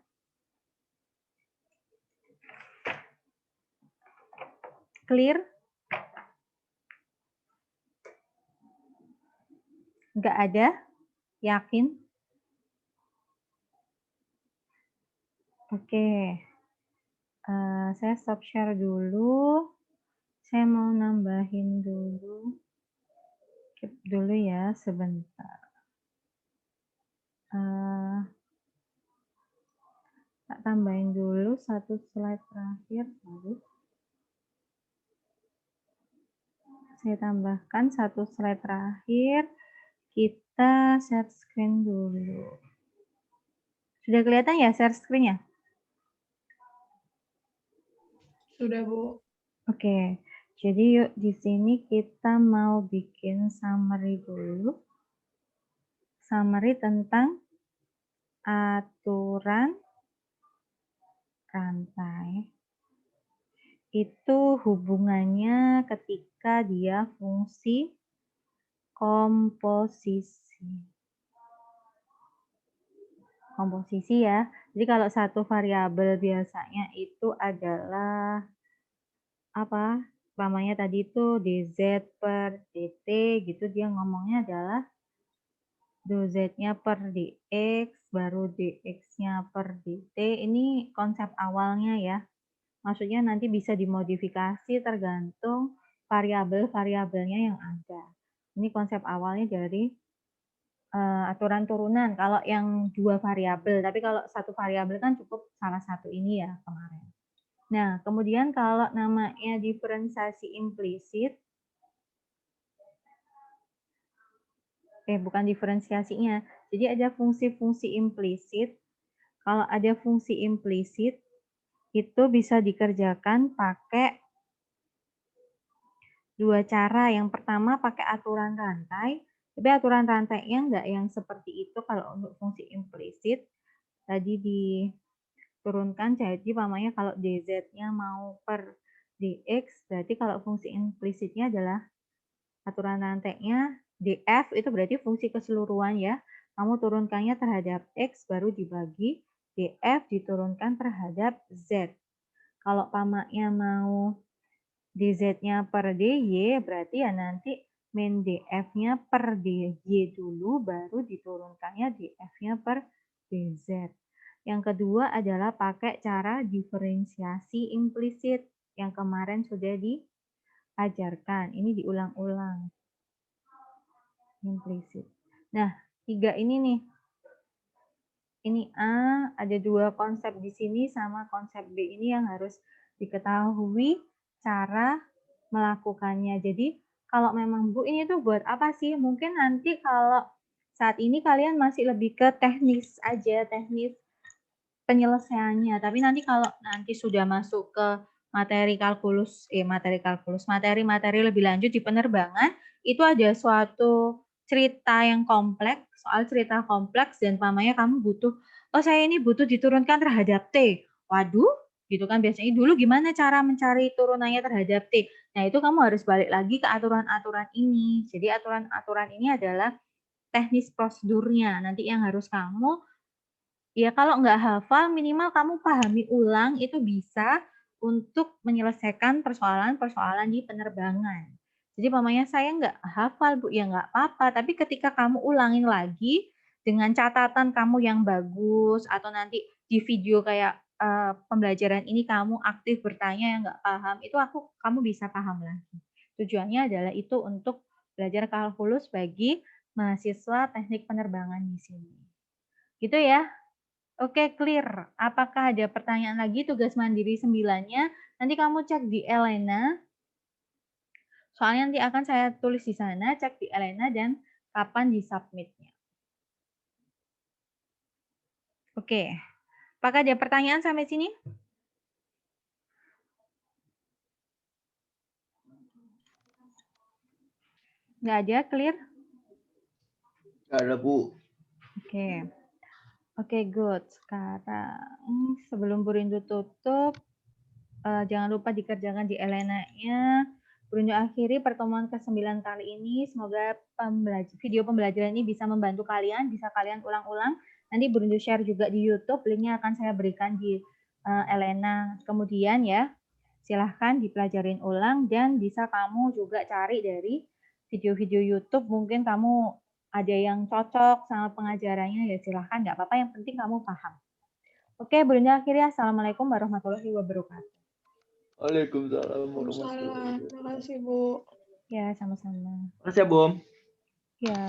Clear? Nggak ada? Yakin? Oke. Saya stop share dulu. Saya mau nambahin dulu. Keep dulu ya, sebentar. Tak tambahin dulu satu slide terakhir. Baru. Saya tambahkan satu slide terakhir. Kita share screen dulu. Sudah kelihatan ya share screen-nya? Sudah, Bu. Oke. Jadi yuk di sini kita mau bikin summary dulu. Summary tentang aturan rantai. Itu hubungannya ketika dia fungsi komposisi. Komposisi ya. Jadi kalau satu variabel biasanya itu adalah apa? Namanya tadi itu dz per dt gitu, dia ngomongnya adalah dz-nya per dx baru dx-nya per dt. Ini konsep awalnya ya. Maksudnya nanti bisa dimodifikasi tergantung variabel-variabelnya yang ada. Ini konsep awalnya dari aturan turunan. Kalau yang dua variabel, tapi kalau satu variabel kan cukup salah satu ini ya kemarin. Nah, kemudian kalau namanya diferensiasi implisit, bukan diferensiasinya. Jadi ada fungsi-fungsi implisit. Kalau ada fungsi implisit, itu bisa dikerjakan pakai dua cara. Yang pertama pakai aturan rantai, tapi aturan rantainya enggak yang seperti itu kalau untuk fungsi implisit. Tadi diturunkan, jadi namanya kalau dz-nya mau per dx, berarti kalau fungsi implisitnya adalah aturan rantainya df, itu berarti fungsi keseluruhan ya. Kamu turunkannya terhadap x, baru dibagi df diturunkan terhadap z. Kalau pamaknya mau dz-nya per dy, berarti ya nanti min df-nya per dy dulu, baru diturunkannya df-nya per dz. Yang kedua adalah pakai cara diferensiasi implisit yang kemarin sudah diajarkan. Ini diulang-ulang. Implisit. Nah, 3 ini nih. Ini A, ada 2 konsep di sini sama konsep B ini yang harus diketahui cara melakukannya. Jadi, kalau memang Bu ini tuh buat apa sih? Mungkin nanti kalau saat ini kalian masih lebih ke teknis aja, teknis penyelesaiannya. Tapi nanti kalau nanti sudah masuk ke materi-materi lebih lanjut di penerbangan, itu ada suatu cerita yang kompleks, soal cerita kompleks dan pamannya kamu butuh, oh saya ini butuh diturunkan terhadap T. Waduh, gitu kan biasanya dulu gimana cara mencari turunannya terhadap T. Nah, itu kamu harus balik lagi ke aturan-aturan ini. Jadi aturan-aturan ini adalah teknis prosedurnya. Nanti yang harus kamu, ya kalau nggak hafal, minimal kamu pahami ulang, itu bisa untuk menyelesaikan persoalan-persoalan di penerbangan. Jadi mamanya saya nggak hafal Bu, ya nggak apa-apa. Tapi ketika kamu ulangin lagi dengan catatan kamu yang bagus, atau nanti di video kayak pembelajaran ini kamu aktif bertanya yang nggak paham, itu kamu bisa paham lagi. Tujuannya adalah itu untuk belajar kalkulus bagi mahasiswa teknik penerbangan di sini. Gitu ya. Oke, clear. Apakah ada pertanyaan lagi tugas mandiri 9-nya? Nanti kamu cek di Elena. Soalnya nanti akan saya tulis di sana, cek di Elena dan kapan di-submit-nya. Oke. Apakah ada pertanyaan sampai sini? Nggak ada, clear? Nggak ada, Bu. Oke. Oke, good. Sekarang sebelum Bu Rindu tutup, jangan lupa dikerjakan di Elena-nya. Bu Rindu akhiri pertemuan ke-9 kali ini. Semoga video pembelajaran ini bisa membantu kalian, bisa kalian ulang-ulang. Nanti Bu Rindu share juga di YouTube, linknya akan saya berikan di Elena kemudian ya. Silahkan dipelajarin ulang dan bisa kamu juga cari dari video-video YouTube. Mungkin kamu ada yang cocok sama pengajarannya, ya silahkan, nggak apa-apa, yang penting kamu paham. Oke, Bunda akhiri. Assalamualaikum warahmatullahi wabarakatuh. Waalaikumsalam warahmatullahi Waalaikumsalam. wabarakatuh. Terima kasih, Bu. Ya, sama-sama. Makasih ya, Bom. Ya.